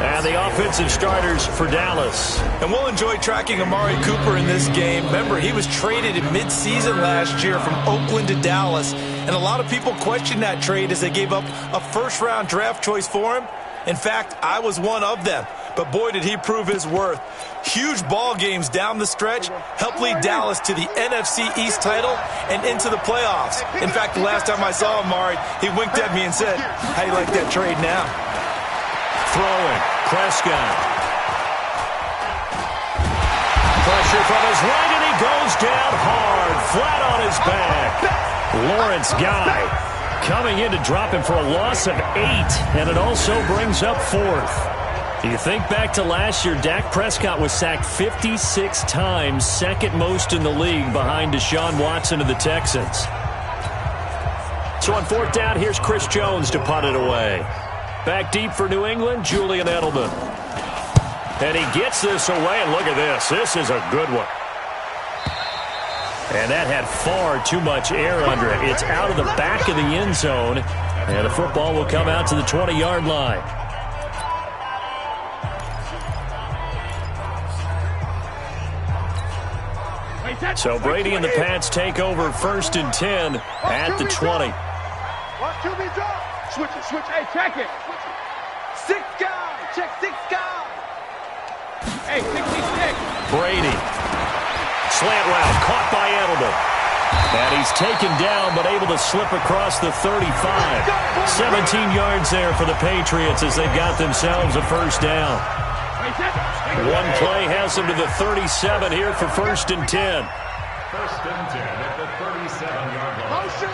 And the offensive starters for Dallas. And we'll enjoy tracking Amari Cooper in this game. Remember, he was traded in midseason last year from Oakland to Dallas. And a lot of people questioned that trade as they gave up a first-round draft choice for him. In fact, I was one of them. But boy, did he prove his worth. Huge ball games down the stretch helped lead Dallas to the NFC East title and into the playoffs. In fact, the last time I saw Amari, he winked at me and said, "How do you like that trade now?" Throwing, Prescott. Pressure from his right, and he goes down hard, flat on his back. Lawrence Guy coming in to drop him for a loss of 8, and it also brings up 4th. You think back to last year, Dak Prescott was sacked 56 times, second most in the league behind Deshaun Watson of the Texans. So on 4th down, here's Chris Jones to punt it away. Back deep for New England, Julian Edelman. And he gets this away, and look at this. This is a good one. And that had far too much air under it. It's out of the back of the end zone, and the football will come out to the 20-yard line. So Brady and the Pats take over 1st and 10 at the 20. Switch it, switch. Hey, check it. 6 guys. Check 6 guys. Hey, 66. Brady. Slant route caught by Edelman. And he's taken down but able to slip across the 35. 17 yards there for the Patriots as they've got themselves a first down. One play has them to the 37 here for 1st and 10. 1st and 10 at the 37-yard line. Motion.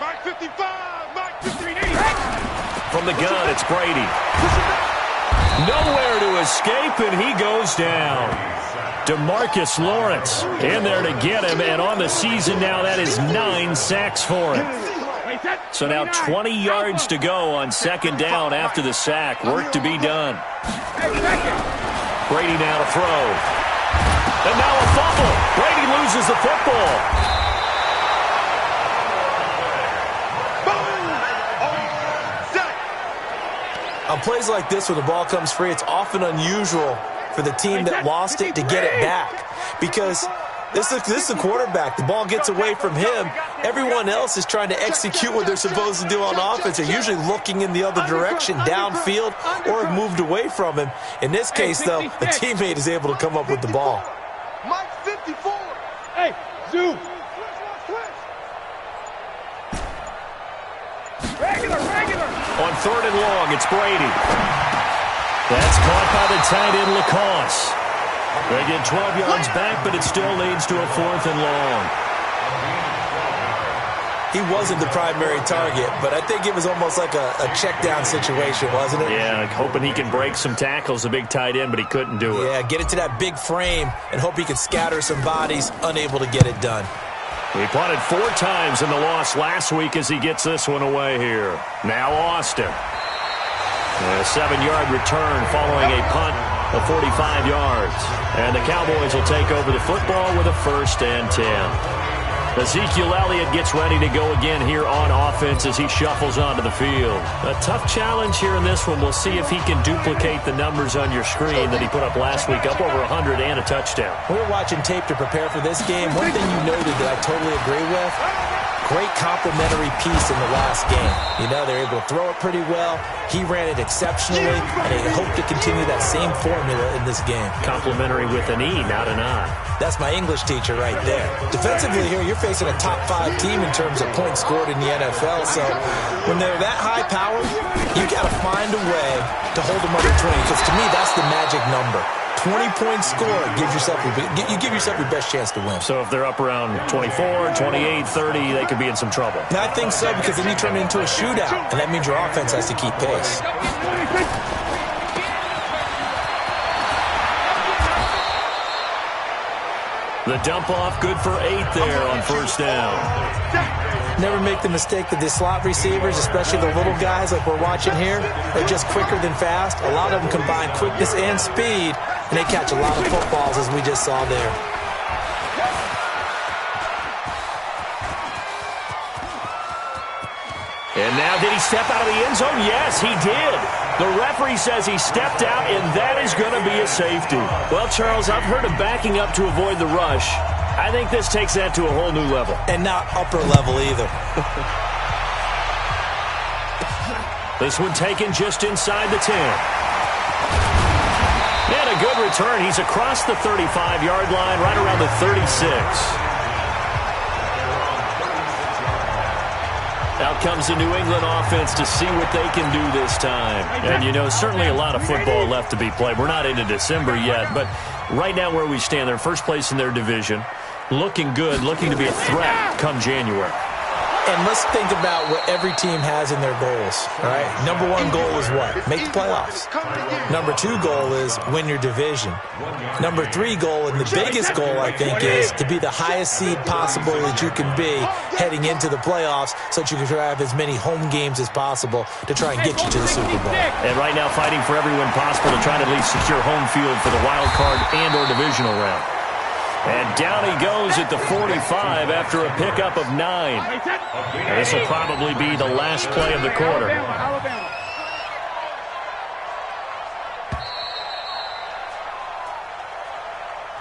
Mike 55, Mike 53. From the gun, it's Brady. Nowhere to escape, and he goes down. DeMarcus Lawrence in there to get him, and on the season now, that is 9 sacks for him. So now 20 yards to go on 2nd down after the sack. Work to be done. Brady now to throw. And now a fumble. Brady loses the football. On plays like this where the ball comes free, it's often unusual for the team that lost it to get it back. Because this is the quarterback. The ball gets away from him. Everyone else is trying to execute what they're supposed to do on offense. They're usually looking in the other direction, downfield, or have moved away from him. In this case, though, a teammate is able to come up with the ball. Mike 54. Hey, Zoo. Regular. On 3rd and long, it's Brady. That's caught by the tight end, Lacoste. They get 12 yards back, but it still leads to a 4th and long. He wasn't the primary target, but I think it was almost like a check down situation, wasn't it? Yeah, hoping he can break some tackles, a big tight end, but he couldn't do it. Yeah, get it to that big frame and hope he can scatter some bodies, unable to get it done. He punted 4 times in the loss last week as he gets this one away here. Now Austin. A 7-yard return following a punt of 45 yards. And the Cowboys will take over the football with a 1st and 10. Ezekiel Elliott gets ready to go again here on offense as he shuffles onto the field. A tough challenge here in this one. We'll see if he can duplicate the numbers on your screen that he put up last week, up over 100 and a touchdown. We were watching tape to prepare for this game. One thing you noted that I totally agree with, great complementary piece in the last game. You know, they're able to throw it pretty well. He ran it exceptionally, and they hope to continue that same formula in this game. Complimentary with an E, not an I. That's my English teacher right there. Defensively here, you're facing a top 5 team in terms of points scored in the NFL. So when they're that high powered, you got to find a way to hold them under 20. Because to me, that's the magic number. 20-point score, you give yourself your best chance to win. So if they're up around 24, 28, 30, they could be in some trouble. And I think so, because then you turn it into a shootout, and that means your offense has to keep pace. The dump off, good for 8 there on first down. Never make the mistake that the slot receivers, especially the little guys like we're watching here, are just quicker than fast. A lot of them combine quickness and speed, and they catch a lot of footballs, as we just saw there. And now, did he step out of the end zone? Yes, he did. The referee says he stepped out, and that is going to be a safety. Well, Charles, I've heard of backing up to avoid the rush. I think this takes that to a whole new level. And not upper level either. This one taken just inside the 10. And a good return. He's across the 35-yard line, right around the 36. Out comes the New England offense to see what they can do this time. And, you know, certainly a lot of football left to be played. We're not into December yet, but right now where we stand, they're first place in their division, looking good, looking to be a threat come January. And let's think about what every team has in their goals, all right? Number 1 goal is what? Make the playoffs. Number 2 goal is win your division. Number 3 goal, and the biggest goal, I think, is to be the highest seed possible that you can be heading into the playoffs so that you can have as many home games as possible to try and get you to the Super Bowl. And right now fighting for every win possible to try to at least secure home field for the wild card and or divisional round. And down he goes at the 45 after a pickup of 9. And this will probably be the last play of the quarter.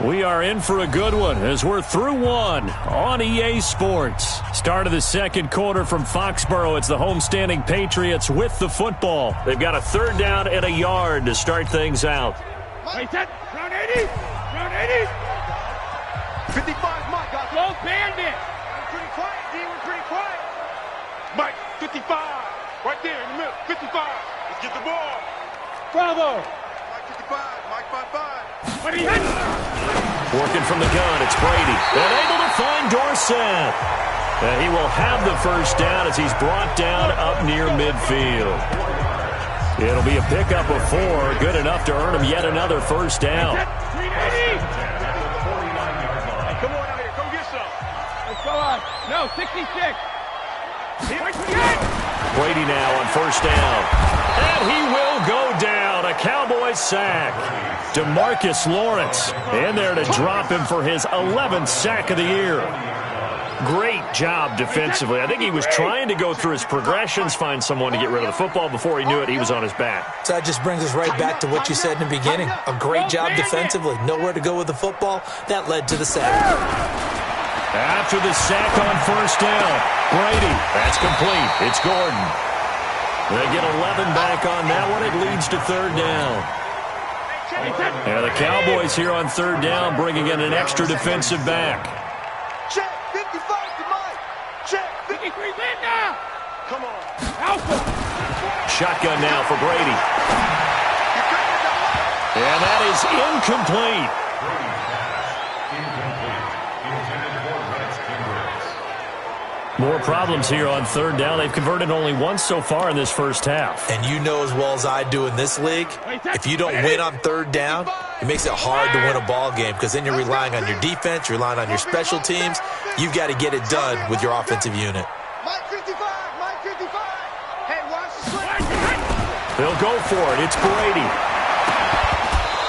We are in for a good one as we're through one on EA Sports. Start of the second quarter from Foxborough. It's the homestanding Patriots with the football. They've got a 3rd down and a yard to start things out. Round 80. Round 80. 55, Mike. Go bandit. We're pretty quiet, D. We're pretty quiet. Mike, 55. Right there in the middle. 55. Let's get the ball. Bravo. Mike 55. Mike 55. What are you hitting? Working from the gun, it's Brady. And able to find Dorsett. And he will have the first down as he's brought down up near midfield. It'll be a pickup of 4. Good enough to earn him yet another first down. 380. Come on out here. Go get some. Let's go on. No, 66. Brady now on first down. And he will go down. A Cowboys sack. DeMarcus Lawrence in there to drop him for his 11th sack of the year. Great job defensively. I think he was trying to go through his progressions, find someone to get rid of the football. Before he knew it, he was on his back. So that just brings us right back to what you said in the beginning. A great job defensively. Nowhere to go with the football. That led to the sack. After the sack on first down, Brady. That's complete. It's Gordon. They get 11 back on that one. It leads to 3rd down. And the Cowboys here on 3rd down bringing in an extra defensive back. Check. 55 to Mike. Check. 53 man now. Come on. Alpha. Shotgun now for Brady. And that is incomplete. More problems here on 3rd down. They've converted only once so far in this first half. And you know as well as I do in this league, if you don't win on 3rd down, it makes it hard to win a ball game because then you're relying on your defense, you're relying on your special teams. You've got to get it done with your offensive unit. Mike 55. Mike 55. Hey, watch the slant. They'll go for it. It's Brady.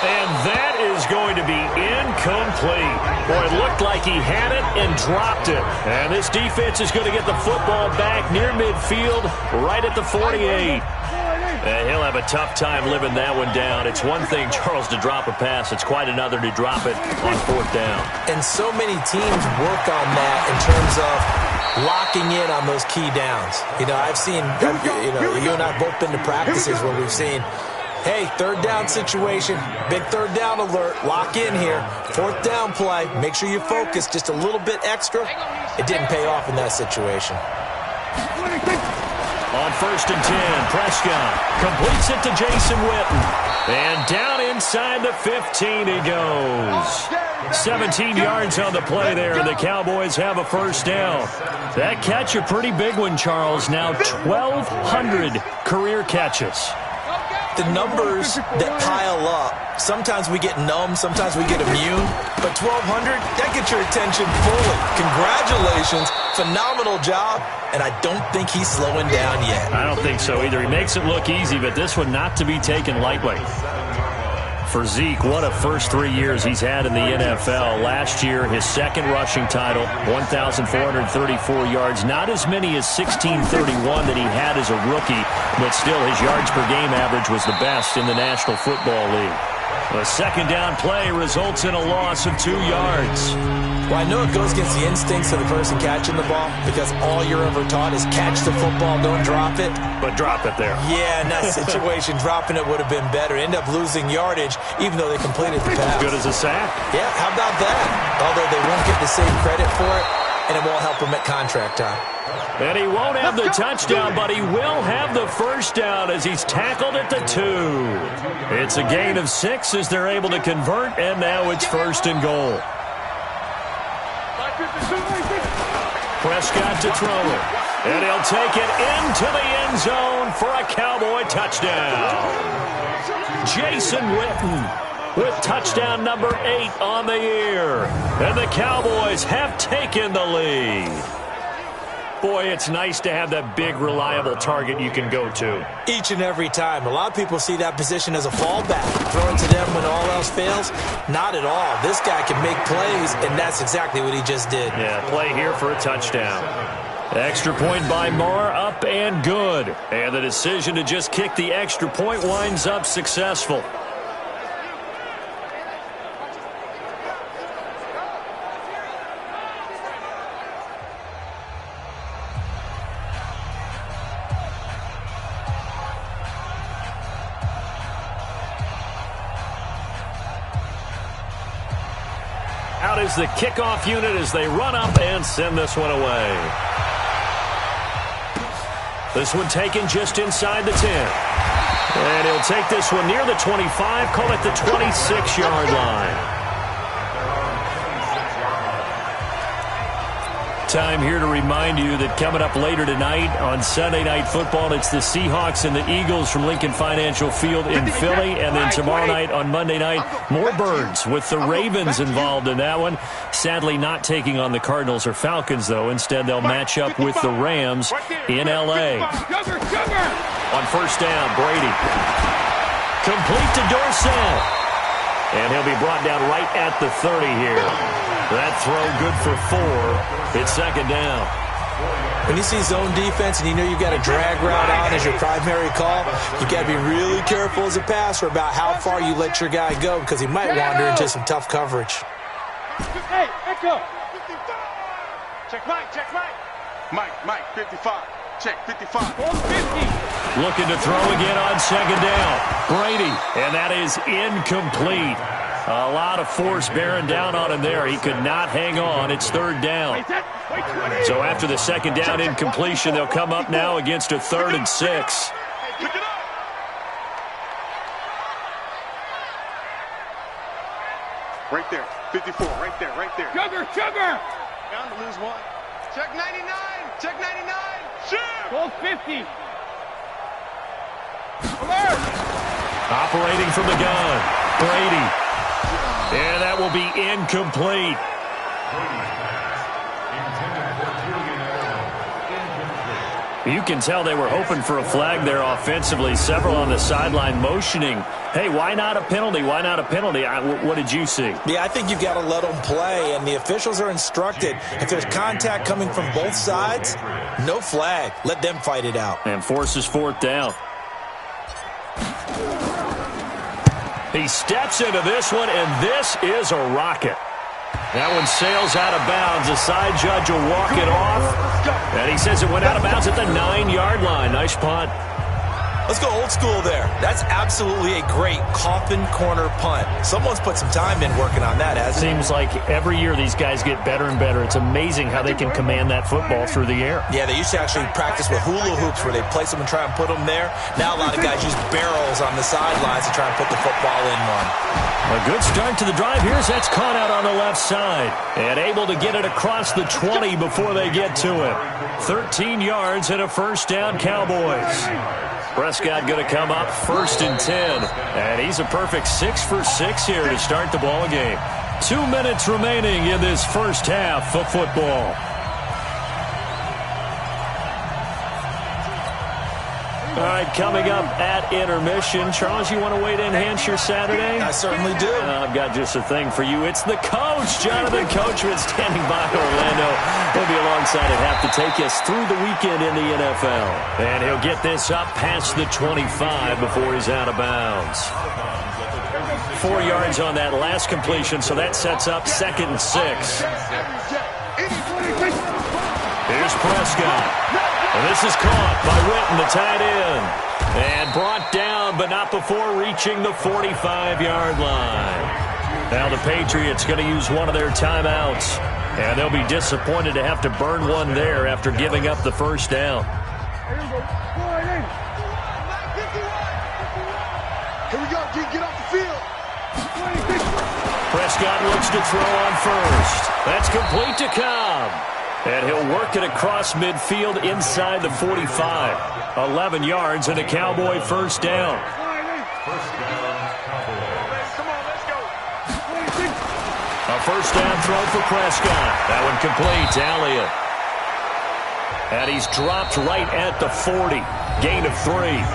And that is going to be incomplete. Boy, it looked like he had it and dropped it. And this defense is going to get the football back near midfield, right at the 48. And he'll have a tough time living that one down. It's one thing, Charles, to drop a pass. It's quite another to drop it on 4th down. And so many teams work on that in terms of locking in on those key downs. You know, I've seen, you and I have both been to practices where we've seen, hey, 3rd down situation, big 3rd down alert, lock in here, 4th down play, make sure you focus just a little bit extra. It didn't pay off in that situation. On 1st and 10, Prescott completes it to Jason Witten. And down inside the 15 he goes. 17 yards on the play there. The Cowboys have a first down. That catch a pretty big one, Charles. Now 1,200 career catches. The numbers that pile up, sometimes we get numb, sometimes we get immune, but 1,200, that gets your attention fully. Congratulations, phenomenal job, and I don't think he's slowing down yet. I don't think so either. He makes it look easy, but this one not to be taken lightly. For Zeke, what a first 3 years he's had in the NFL. Last year, his second rushing title, 1,434 yards. Not as many as 1,631 that he had as a rookie, but still his yards per game average was the best in the National Football League. A second down play results in a loss of 2 yards. Well, I know it goes against the instincts of the person catching the ball because all you're ever taught is catch the football, don't drop it. But drop it there. Yeah, in that situation, dropping it would have been better. End up losing yardage, even though they completed the pass. As good as a sack. Yeah, how about that? Although they won't get the same credit for it, and it won't help them at contract time. And he won't have the touchdown, but he will have the first down as he's tackled at the 2. It's a gain of 6 as they're able to convert, and now it's 1st and goal. Prescott to throw it, and he'll take it into the end zone for a Cowboy touchdown. Jason Witten with touchdown number 8 on the year, and the Cowboys have taken the lead. Boy, it's nice to have that big, reliable target you can go to. Each and every time. A lot of people see that position as a fallback. Throw it to them when all else fails. Not at all. This guy can make plays, and that's exactly what he just did. Yeah, play here for a touchdown. Extra point by Marr, up and good. And the decision to just kick the extra point winds up successful. Out is the kickoff unit as they run up and send this one away. This one taken just inside the 10. And he'll take this one near the 25, call it the 26-yard line. Time here to remind you that coming up later tonight on Sunday Night Football, it's the Seahawks and the Eagles from Lincoln Financial Field in Philly. And then tomorrow night on Monday night, more Birds with the Ravens involved in that one. Sadly not taking on the Cardinals or Falcons, though. Instead, they'll match up with the Rams in L.A. On first down, Brady. Complete to Dorsett. And he'll be brought down right at the 30 here. That throw good for 4. It's second down. When you see zone defense and you know you've got a drag route on as your primary call, you've got to be really careful as a passer about how far you let your guy go because he might wander into some tough coverage. Hey, echo. Check Mike, check Mike. Mike, 55. Check 55. 50. Looking to throw again on second down. Brady, and that is incomplete. A lot of force bearing down on him there. He could not hang on. It's third down. So after the second down incompletion, they'll come up now against a 3rd and 6. Right there, 54, right there. Sugar! Down to lose 1. Check 99, check 99. Shoot! Goal 50. Alert! Operating from the gun, Brady. And that will be incomplete. You can tell they were hoping for a flag there offensively. Several on the sideline motioning, hey, why not a penalty? Why not a penalty? What did you see? Yeah, I think you've got to let them play, and the officials are instructed. If there's contact coming from both sides, no flag. Let them fight it out. And forces 4th down. He steps into this one, and this is a rocket. That one sails out of bounds. The side judge will walk it off. And he says it went out of bounds at the 9-yard line. Nice punt. Let's go old school there. That's absolutely a great coffin corner punt. Someone's put some time in working on that, hasn't it? Seems like every year these guys get better and better. It's amazing how they can command that football through the air. Yeah, they used to actually practice with hula hoops where they place them and try and put them there. Now a lot of guys use barrels on the sidelines to try and put the football in one. A good start to the drive. Here's that's caught out on the left side. And able to get it across the 20 before they get to him. 13 yards and a first down, Cowboys. Prescott going to come up 1st and 10. And he's a perfect 6 for 6 here to start the ball game. 2 minutes remaining in this first half of football. All right, coming up at intermission. Charles, you want to weigh to enhance your Saturday? I certainly do. I've got just a thing for you. It's the coach, Jonathan Coachman, standing by Orlando. He'll be alongside at half to take us through the weekend in the NFL. And he'll get this up past the 25 before he's out of bounds. 4 yards on that last completion, so that sets up 2nd and 6. Here's Prescott. And this is caught by Witten, the tight end. And brought down, but not before reaching the 45-yard line. Now the Patriots going to use one of their timeouts. And they'll be disappointed to have to burn one there after giving up the first down. Here we go, G. Get off the field. Prescott looks to throw on first. That's complete to Cobb. And he'll work it across midfield inside the 45. 11 yards and a Cowboy first down. First down, Cowboys. Come on, let's go. A first down throw for Prescott. That one complete to Elliott. And he's dropped right at the 40. Gain of 3.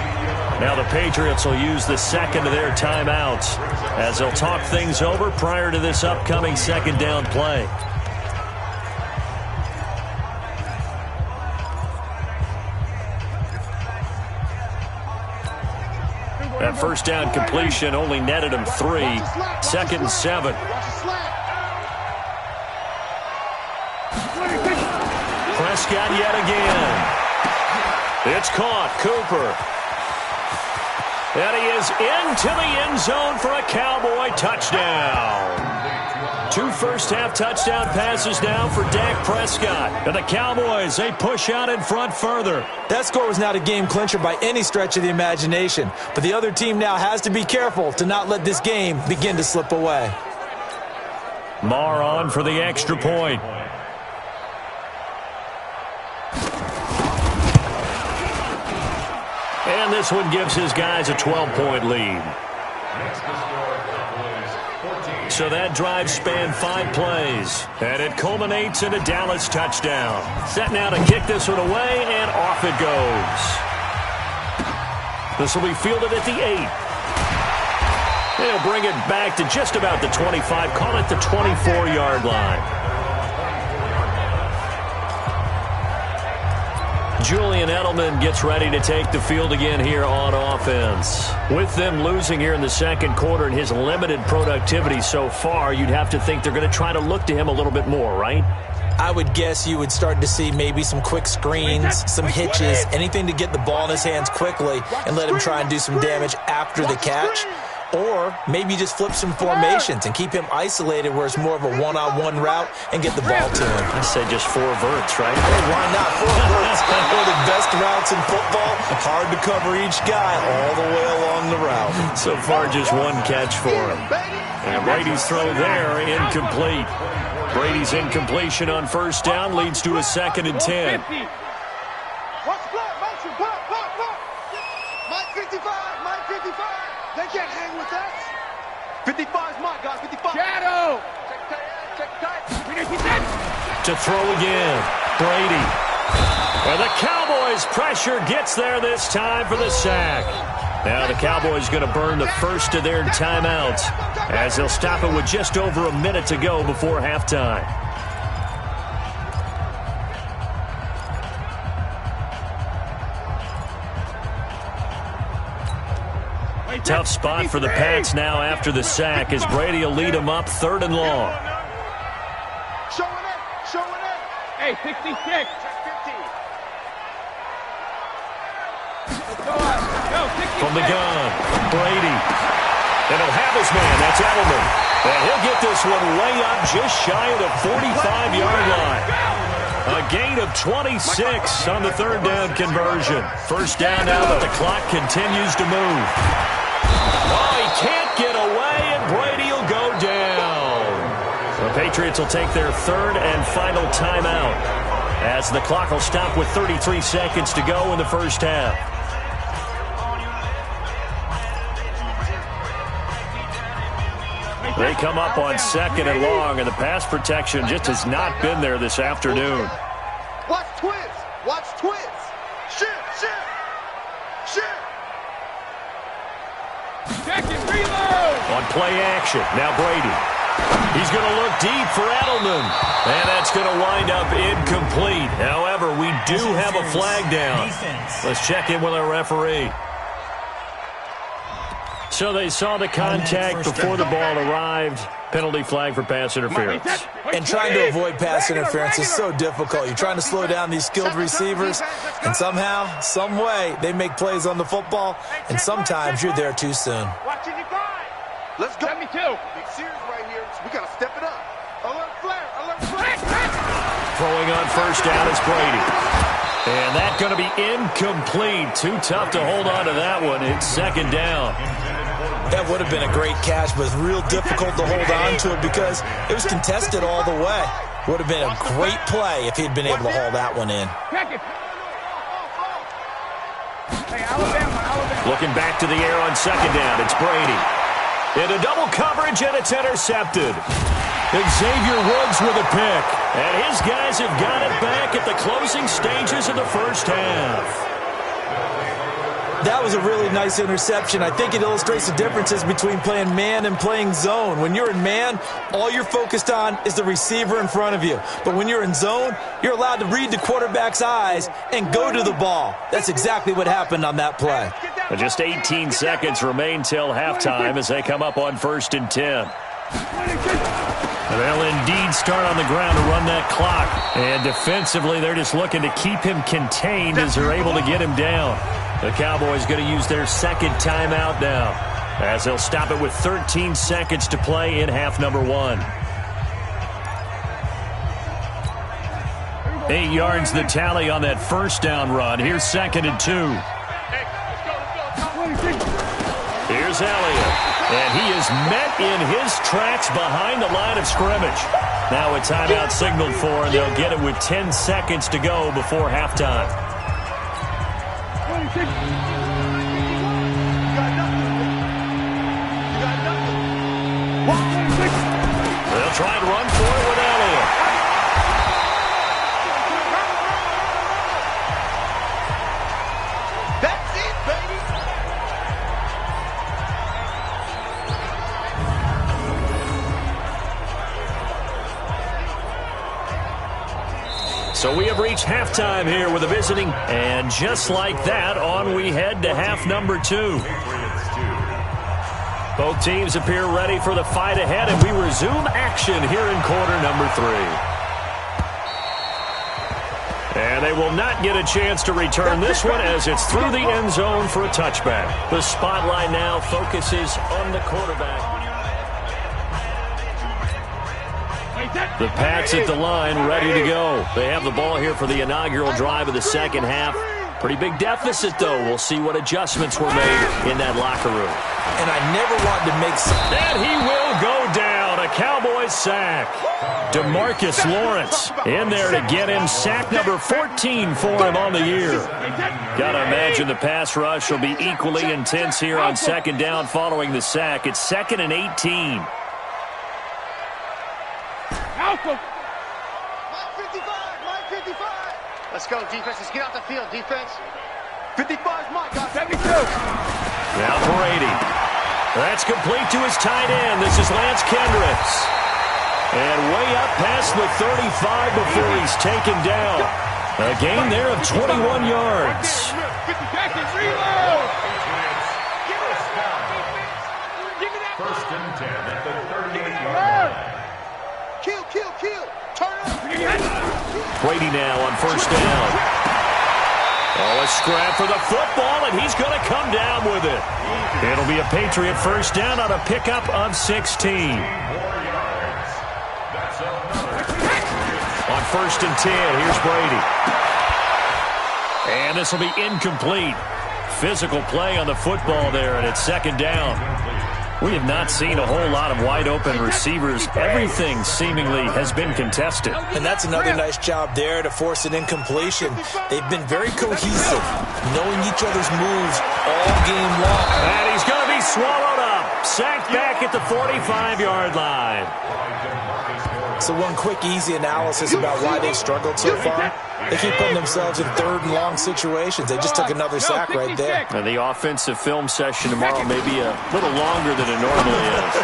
Now the Patriots will use the second of their timeouts as they'll talk things over prior to this upcoming second down play. That first down completion only netted him 3. 2nd and 7. Prescott yet again. It's caught. Cooper. And he is into the end zone for a Cowboy touchdown. 2 first-half touchdown passes now for Dak Prescott. And the Cowboys, they push out in front further. That score was not a game clincher by any stretch of the imagination. But the other team now has to be careful to not let this game begin to slip away. Marr on for the extra point. And this one gives his guys a 12-point lead. Next to score, Cowboys 14. So that drive spanned 5 plays. And it culminates in a Dallas touchdown. Set now to kick this one away, and off it goes. This will be fielded at the 8. They'll bring it back to just about the 25. Call it the 24-yard line. Julian Edelman gets ready to take the field again here on offense. With them losing here in the second quarter and his limited productivity so far, you'd have to think they're going to try to look to him a little bit more, right? I would guess you would start to see maybe some quick screens, some hitches, anything to get the ball in his hands quickly and let him try and do some damage after the catch. Or maybe just flip some formations and keep him isolated where it's more of a one-on-one route and get the ball to him. I say just 4 verts, right? Hey, why not? 4 verts. One of the best routes in football. Hard to cover each guy all the way along the route. So far, just 1 catch for him. And Brady's throw there, incomplete. Brady's incompletion on first down leads to a 2nd and 10. Watch block, motion, block. Mike 55, Mike 55. They can't hang with us. 55 is Mike, guys, 55. Shadow. Check tight. To throw again, Brady. And the Cowboys' pressure gets there this time for the sack. Now the Cowboys going to burn the first of their timeouts as they'll stop it with just over a minute to go before halftime. Tough spot for the Pats now after the sack as Brady will lead them up 3rd and long. Showing it. Hey, 66. Check 15. Let's go. From the gun, Brady. And he'll have his man. That's Edelman. And he'll get this one way up just shy of the 45-yard line. A gain of 26 on the third down conversion. First down now that the clock continues to move. Oh, he can't get away, and Brady will go down. The Patriots will take their third and final timeout as the clock will stop with 33 seconds to go in the first half. They come up on second and long, and the pass protection just has not been there this afternoon. Watch twins. Watch twins. Shift, shift, shift. Second reload. On play action, now Brady. He's going to look deep for Edelman, and that's going to wind up incomplete. However, we do have a flag down. Let's check in with our referee. So they saw the contact before the ball arrived. Penalty flag for pass interference. And trying to avoid pass interference is so difficult. You're trying to slow down these skilled receivers, and somehow, some way, they make plays on the football, and sometimes you're there too soon. Watching you guys. Let's go. Me too. Big series right here. So we got to step it up. Alert flare. Alert flare. Throwing on first down is Brady. And that's going to be incomplete. Too tough to hold on to that one. It's second down. That would have been a great catch, but it's real difficult to hold on to it because it was contested all the way. Would have been a great play if he'd been able to haul that one in. Looking back to the air on second down, it's Brady. Into double coverage, and it's intercepted. Xavier Woods with a pick. And his guys have got it back at the closing stages of the first half. That was a really nice interception. I think it illustrates the differences between playing man and playing zone. When you're in man, all you're focused on is the receiver in front of you. But when you're in zone, you're allowed to read the quarterback's eyes and go to the ball. That's exactly what happened on that play. Just 18 seconds remain till halftime as they come up on 1st and 10. They'll indeed start on the ground to run that clock. And defensively, they're just looking to keep him contained as they're able to get him down. The Cowboys going to use their second timeout now as they'll stop it with 13 seconds to play in half number 1. 8 yards the tally on that first down run. Here's 2nd and 2. Here's Elliott. And he is met in his tracks behind the line of scrimmage. Now a timeout signaled for, and they'll get it with 10 seconds to go before halftime. They'll try and run for it with Elliott. That's it, baby. So we have reached halftime here with a visiting. And just like that, on we head to half number 2. Both teams appear ready for the fight ahead, and we resume action here in quarter number 3. And they will not get a chance to return this one as it's through the end zone for a touchback. The spotlight now focuses on the quarterback. The Pats at the line, ready to go. They have the ball here for the inaugural drive of the second half. Pretty big deficit, though. We'll see what adjustments were made in that locker room. And I never wanted to make some. And he will go down. A Cowboys sack. DeMarcus Lawrence in there to get him sack number 14 for him on the year. Got to imagine the pass rush will be equally intense here on second down following the sack. It's 2nd and 18. Let's go, defense. Let's get out the field, defense. 55's Mike. 72. Now Brady. That's complete to his tight end. This is Lance Kendricks. And way up past the 35 before he's taken down. A gain there of 21 yards. 50 seconds, reload. First and 10 at the 38-yard line. Kill. Turn up. Brady now on first down. Oh, a scrap for the football, and he's going to come down with it. It'll be a Patriot first down on a pickup of 16. On 1st and 10, here's Brady. And this will be incomplete. Physical play on the football there, and it's 2nd down. We have not seen a whole lot of wide-open receivers. Everything seemingly has been contested. And that's another nice job there to force an incompletion. They've been very cohesive, knowing each other's moves all game long. And he's going to be swallowed up. Sacked back at the 45-yard line. So one quick, easy analysis about why they've struggled so far. They keep putting themselves in 3rd and long situations. They just took another sack right there. And the offensive film session tomorrow may be a little longer than it normally is.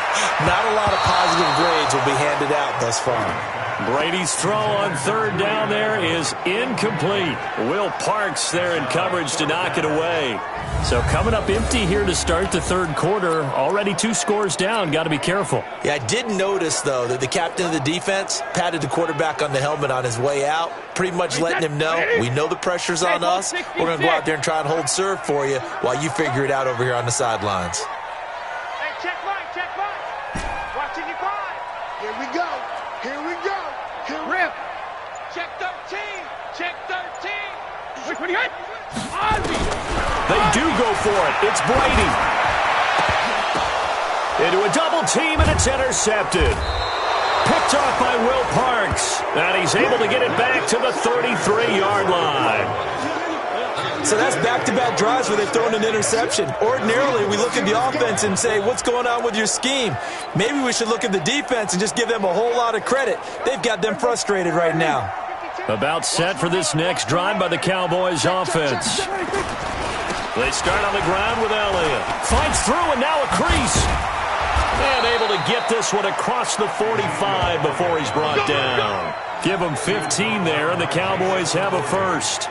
Not a lot of positive grades will be handed out thus far. Brady's throw on 3rd down there is incomplete. Will Parks there in coverage to knock it away. So coming up empty here to start the 3rd quarter. Already 2 scores down. Got to be careful. Yeah, I did notice, though, that the captain of the defense patted the quarterback on the helmet on his way out, pretty much letting him know, we know the pressure's on us. We're going to go out there and try and hold serve for you while you figure it out over here on the sidelines. Hey, check line. Watching your 5. Here we go. Rip. Check 13. Check 13. Which one you got? They do go for it. It's Brady. Into a double team, and it's intercepted. Picked off by Will Parks. And he's able to get it back to the 33-yard line. So that's back-to-back drives where they've thrown an interception. Ordinarily, we look at the offense and say, what's going on with your scheme? Maybe we should look at the defense and just give them a whole lot of credit. They've got them frustrated right now. About set for this next drive by the Cowboys offense. They start on the ground with Elliott. Fights through, and now a crease. And able to get this one across the 45 before he's brought down. Give him 15 there, and the Cowboys have a first.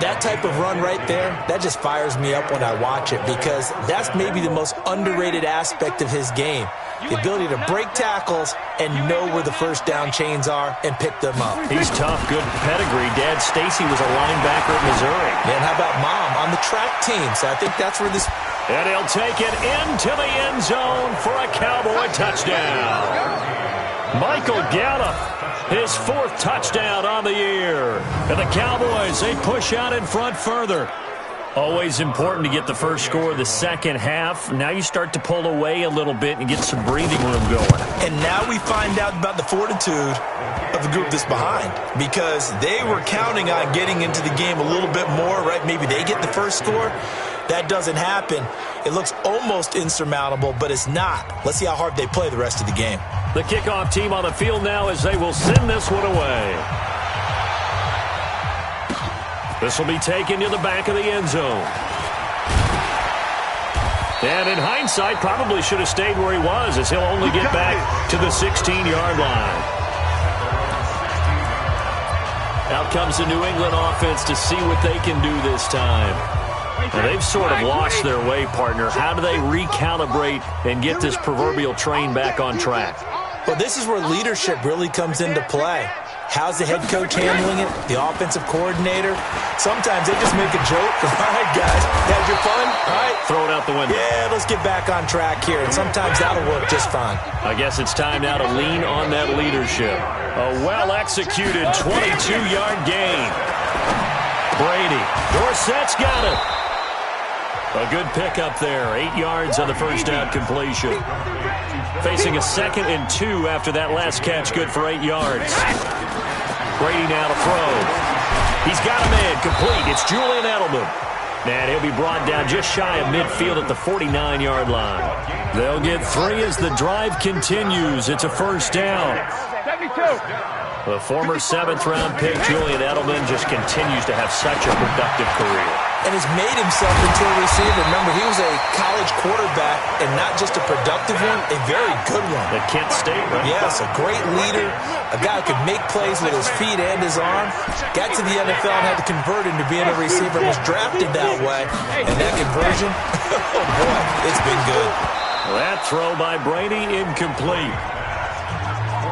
That type of run right there, that just fires me up when I watch it because that's maybe the most underrated aspect of his game. The ability to break tackles and know where the first down chains are and pick them up. He's tough, good pedigree. Dad Stacy was a linebacker at Missouri. And how about Mom on the track team? So I think that's where this... And he'll take it into the end zone for a Cowboy touchdown. Michael Gallup, his 4th touchdown on the year. And the Cowboys, they push out in front further. Always important to get the first score of the second half. Now you start to pull away a little bit and get some breathing room going. And now we find out about the fortitude of the group that's behind because they were counting on getting into the game a little bit more, right? Maybe they get the first score. That doesn't happen. It looks almost insurmountable, but it's not. Let's see how hard they play the rest of the game. The kickoff team on the field now as they will send this one away. This will be taken to the back of the end zone. And in hindsight, probably should have stayed where he was as he'll only get back to the 16-yard line. Out comes the New England offense to see what they can do this time. Now, they've sort of lost their way, partner. How do they recalibrate and get this proverbial train back on track? Well, this is where leadership really comes into play. How's the head coach handling it? The offensive coordinator? Sometimes they just make a joke. All right, guys, had your fun? All right. Throw it out the window. Yeah, let's get back on track here. And sometimes that'll work just fine. I guess it's time now to lean on that leadership. A well-executed 22-yard gain. Brady. Dorsett's got it. A good pickup there. 8 yards on the first down completion. Facing a 2nd and 2 after that last catch. Good for 8 yards. Brady now to throw. He's got a man complete. It's Julian Edelman. And he'll be brought down just shy of midfield at the 49-yard line. They'll get 3 as the drive continues. It's a first down. 72. The former 7th-round pick, Julian Edelman, just continues to have such a productive career. And has made himself into a receiver. Remember, he was a college quarterback, and not just a productive one, a very good one. At Kent State, right? Yes, a great leader, a guy who could make plays with his feet and his arm. Got to the NFL and had to convert into being a receiver. Was drafted that way, and that conversion, oh boy, it's been good. That throw by Brady incomplete.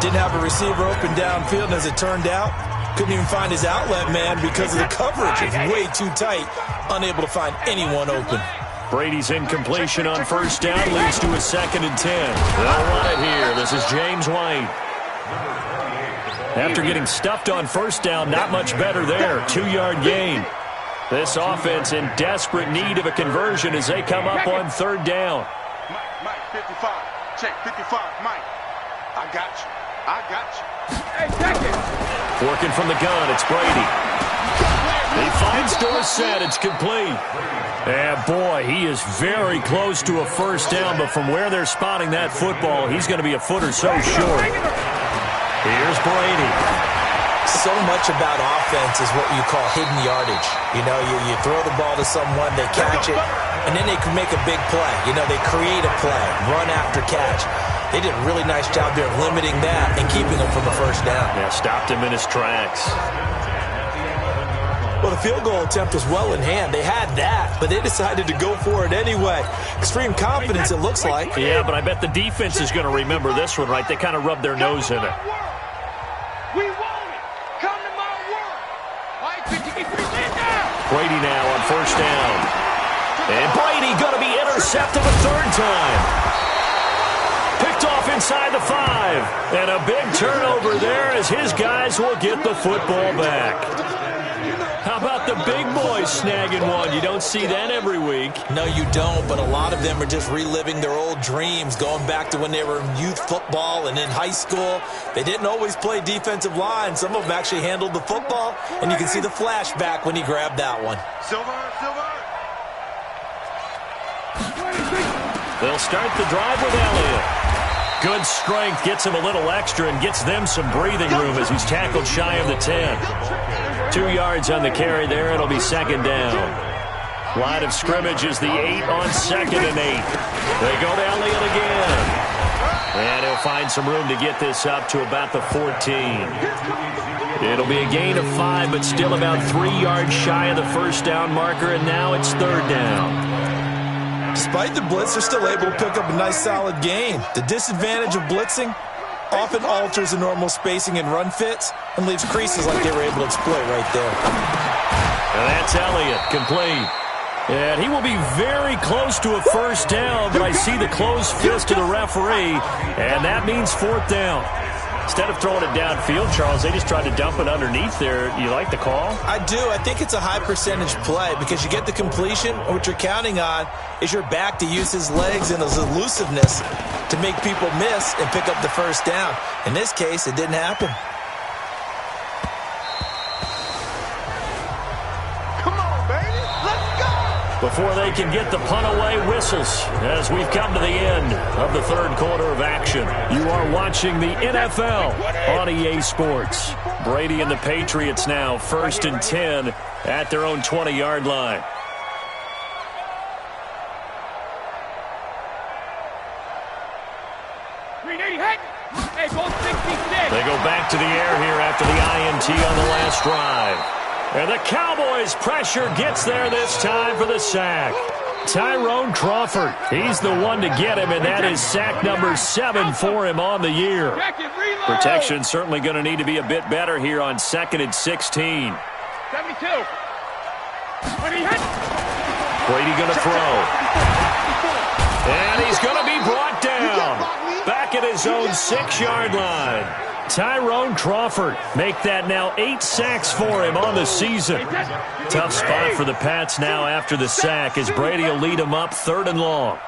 Didn't have a receiver open downfield, and as it turned out, Couldn't even find his outlet man because of the coverage. It's way too tight. Unable to find anyone open. Brady's incompletion on first down leads to a 2nd and 10. They'll run it here. This is James White. After getting stuffed on first down, not much better there. 2-yard gain. This offense in desperate need of a conversion as they come up on 3rd down. Mike, 55. Check, 55. Mike, I got you. I got you. Hey, check it. Working from the gun, it's Brady. He finds Dorsett. It's complete. And boy, he is very close to a first down, but from where they're spotting that football, he's going to be a foot or so short. Here's Brady. So much about offense is what you call hidden yardage. You know, you throw the ball to someone, they catch it, and then they can make a big play. You know, they create a play, run after catch. They did a really nice job there of limiting that and keeping him from a first down. Yeah, stopped him in his tracks. Well, the field goal attempt was well in hand. They had that, but they decided to go for it anyway. Extreme confidence, it looks like. Yeah, but I bet the defense is going to remember this one, right? They kind of rubbed their nose in it. We want it. Come to my work. Mike, 53 down. Brady now on first down. And Brady going to be intercepted a 3rd time. Picked off inside the 5. And a big turnover there as his guys will get the football back. How about the big boys snagging one? You don't see that every week. No, you don't, but a lot of them are just reliving their old dreams, going back to when they were in youth football and in high school. They didn't always play defensive line. Some of them actually handled the football, and you can see the flashback when he grabbed that one. Silver. They'll start the drive with Elliott. Good strength, gets him a little extra and gets them some breathing room as he's tackled shy of the 10. 2 yards on the carry there. It'll be 2nd down. Line of scrimmage is the 8 on 2nd and 8. They go to Elliott again. And he'll find some room to get this up to about the 14. It'll be a gain of 5, but still about 3 yards shy of the first down marker, and now it's 3rd down. Despite the blitz, they're still able to pick up a nice solid gain. The disadvantage of blitzing often alters the normal spacing and run fits and leaves creases like they were able to exploit right there. And that's Elliott, complete. And he will be very close to a first down, but I see the closed fist of the referee, and that means 4th down. Instead of throwing it downfield, Charles, they just tried to dump it underneath there. You like the call? I do. I think it's a high percentage play because you get the completion. What you're counting on is your back to use his legs and his elusiveness to make people miss and pick up the first down. In this case, it didn't happen. Come on, baby. Let's go. Before they can get the punt away, whistles as we've come to the end of the 3rd quarter of action. You are watching the NFL on EA Sports. Brady and the Patriots now 1st and 10 at their own 20-yard line. They go back to the air here after the INT on the last drive. And the Cowboys' pressure gets there this time for the sack. Tyrone Crawford, he's the one to get him, and that is sack number 7 for him on the year. Protection certainly going to need to be a bit better here on 2nd and 16. 72. Brady going to throw. And he's going to be brought down. Back at his own 6-yard line. Tyrone Crawford make that now 8 sacks for him on the season. Tough spot for the Pats now after the sack as Brady will lead them up 3rd and long.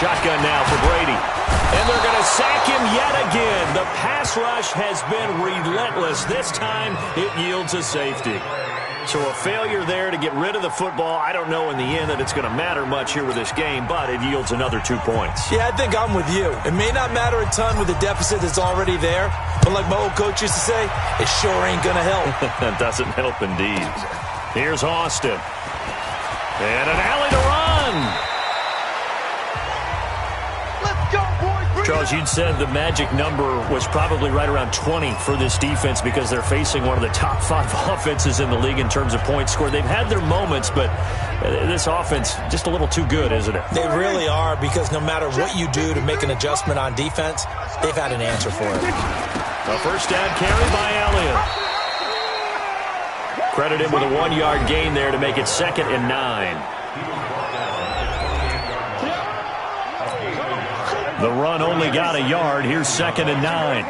Shotgun now for Brady. And they're going to sack him yet again. The pass rush has been relentless. This time it yields a safety. So a failure there to get rid of the football. I don't know in the end that it's going to matter much here with this game, but it yields another 2 points. Yeah, I think I'm with you. It may not matter a ton with the deficit that's already there, but like my old coach used to say, it sure ain't going to help. That doesn't help indeed. Here's Austin. And an alley to run. Let's go, boys. Charles, you'd said the magic number was probably right around 20 for this defense because they're facing one of the top 5 offenses in the league in terms of points scored. They've had their moments, but this offense just a little too good, isn't it? They really are, because no matter what you do to make an adjustment on defense, they've had an answer for it. A first down carry by Elliott. Credit him with a 1-yard gain there to make it 2nd and 9. The run only got a yard. Here's 2nd and 9.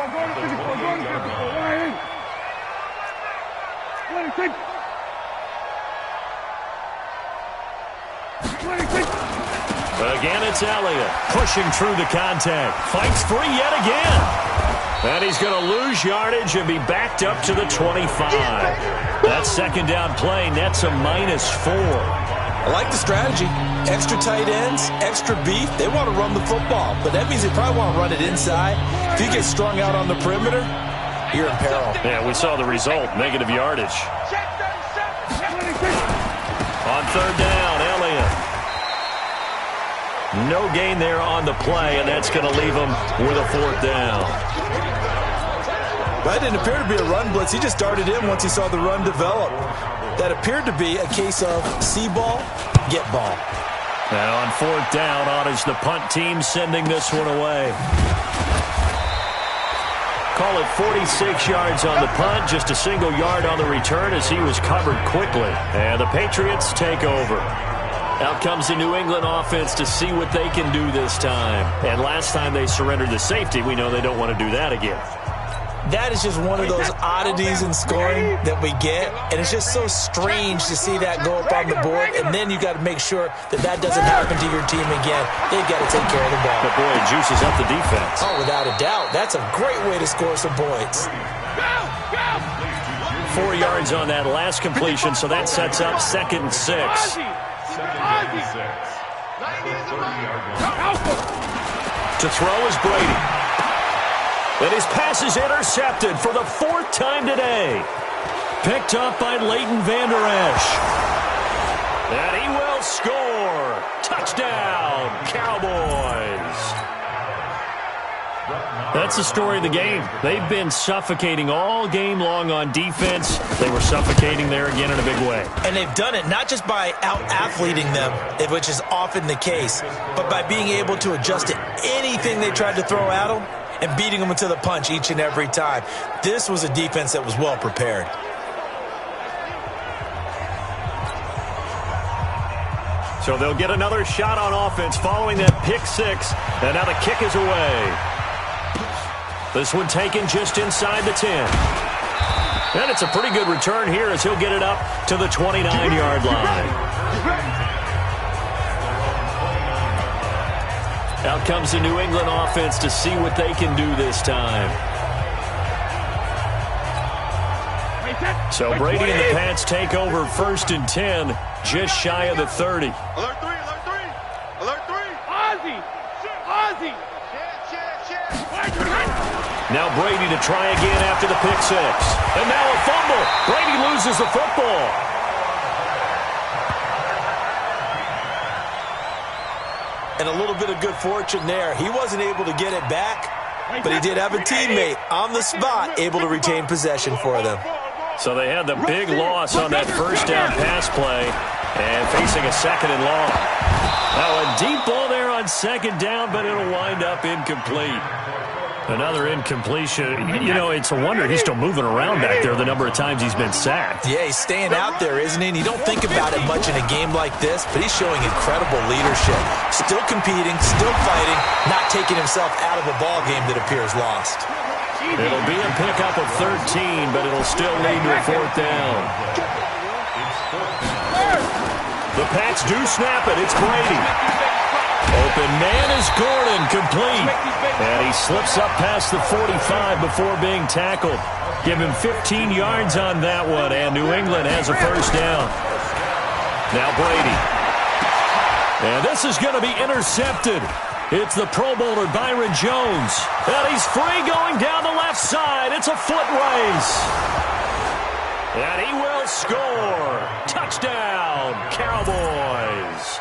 Again, it's Elliott pushing through the contact. Fights free yet again. And he's going to lose yardage and be backed up to the 25. That 2nd down play nets a -4. I like the strategy. Extra tight ends, extra beef. They want to run the football, but that means they probably want to run it inside. If you get strung out on the perimeter, you're in peril. Yeah, we saw the result, negative yardage. On 3rd down, Elliott. No gain there on the play, and that's going to leave him with a 4th down. That didn't appear to be a run blitz. He just darted in once he saw the run develop. That appeared to be a case of see ball, get ball. Now on 4th down, on is the punt team sending this one away. Call it 46 yards on the punt, just a single yard on the return as he was covered quickly. And the Patriots take over. Out comes the New England offense to see what they can do this time. And last time they surrendered the safety, we know they don't want to do that again. That is just one of those oddities in scoring that we get, and it's just so strange to see that go up on the board, and then you got to make sure that that doesn't happen to your team again. They've got to take care of the ball. But boy, it juices up the defense. Oh, without a doubt. That's a great way to score some points. 4 yards on that last completion, so that sets up 2nd and 6. To throw is Brady. And his pass is intercepted for the 4th time today. Picked up by Leighton Vander Esch. And he will score. Touchdown, Cowboys. That's the story of the game. They've been suffocating all game long on defense. They were suffocating there again in a big way. And they've done it not just by out-athleting them, which is often the case, but by being able to adjust to anything they tried to throw at them and beating them to the punch each and every time. This was a defense that was well prepared. So they'll get another shot on offense following that pick 6. And now the kick is away. This one taken just inside the 10. And it's a pretty good return here as he'll get it up to the 29-yard line. Out comes the New England offense to see what they can do this time. So Brady and the Pats take over 1st and 10, just shy of the 30. Alert 3, alert 3, alert 3. Ozzie, Ozzie. Now Brady to try again after the pick 6. And now a fumble. Brady loses the football. And a little bit of good fortune there. He wasn't able to get it back, but he did have a teammate on the spot able to retain possession for them. So they had the big loss on that first down pass play and facing a 2nd and long. Now a deep ball there on 2nd down, but it'll wind up incomplete. Another incompletion. You know, it's a wonder he's still moving around back there the number of times he's been sacked. Yeah, he's staying out there, isn't he? And you don't think about it much in a game like this, but he's showing incredible leadership. Still competing, still fighting, not taking himself out of a ball game that appears lost. It'll be a pickup of 13, but it'll still lead to a 4th down. The Pats do snap it. It's Brady. Open man is Gordon, complete. And he slips up past the 45 before being tackled. Give him 15 yards on that one, and New England has a first down. Now Brady. And this is going to be intercepted. It's the Pro Bowler Byron Jones. And he's free going down the left side. It's a foot race. And he will score. Touchdown, Cowboys.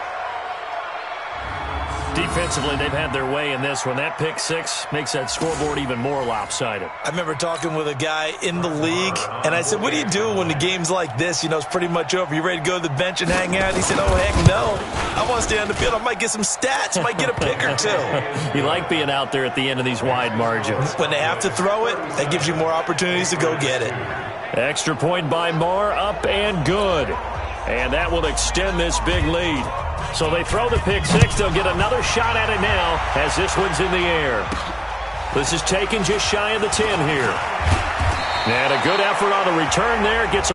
Defensively, they've had their way in this one. That pick six makes that scoreboard even more lopsided. I remember talking with a guy in the league, and I said, what do you do when the game's like this? You know, it's pretty much over. You ready to go to the bench and hang out? He said, oh, heck no. I want to stay on the field. I might get some stats. Might get a pick or two. You like being out there at the end of these wide margins. When they have to throw it, that gives you more opportunities to go get it. Extra point by Marr, up and good. And that will extend this big lead. So they throw the pick six. They'll get another shot at it now as this one's in the air. This is taken just shy of the 10 here. And a good effort on the return there. Gets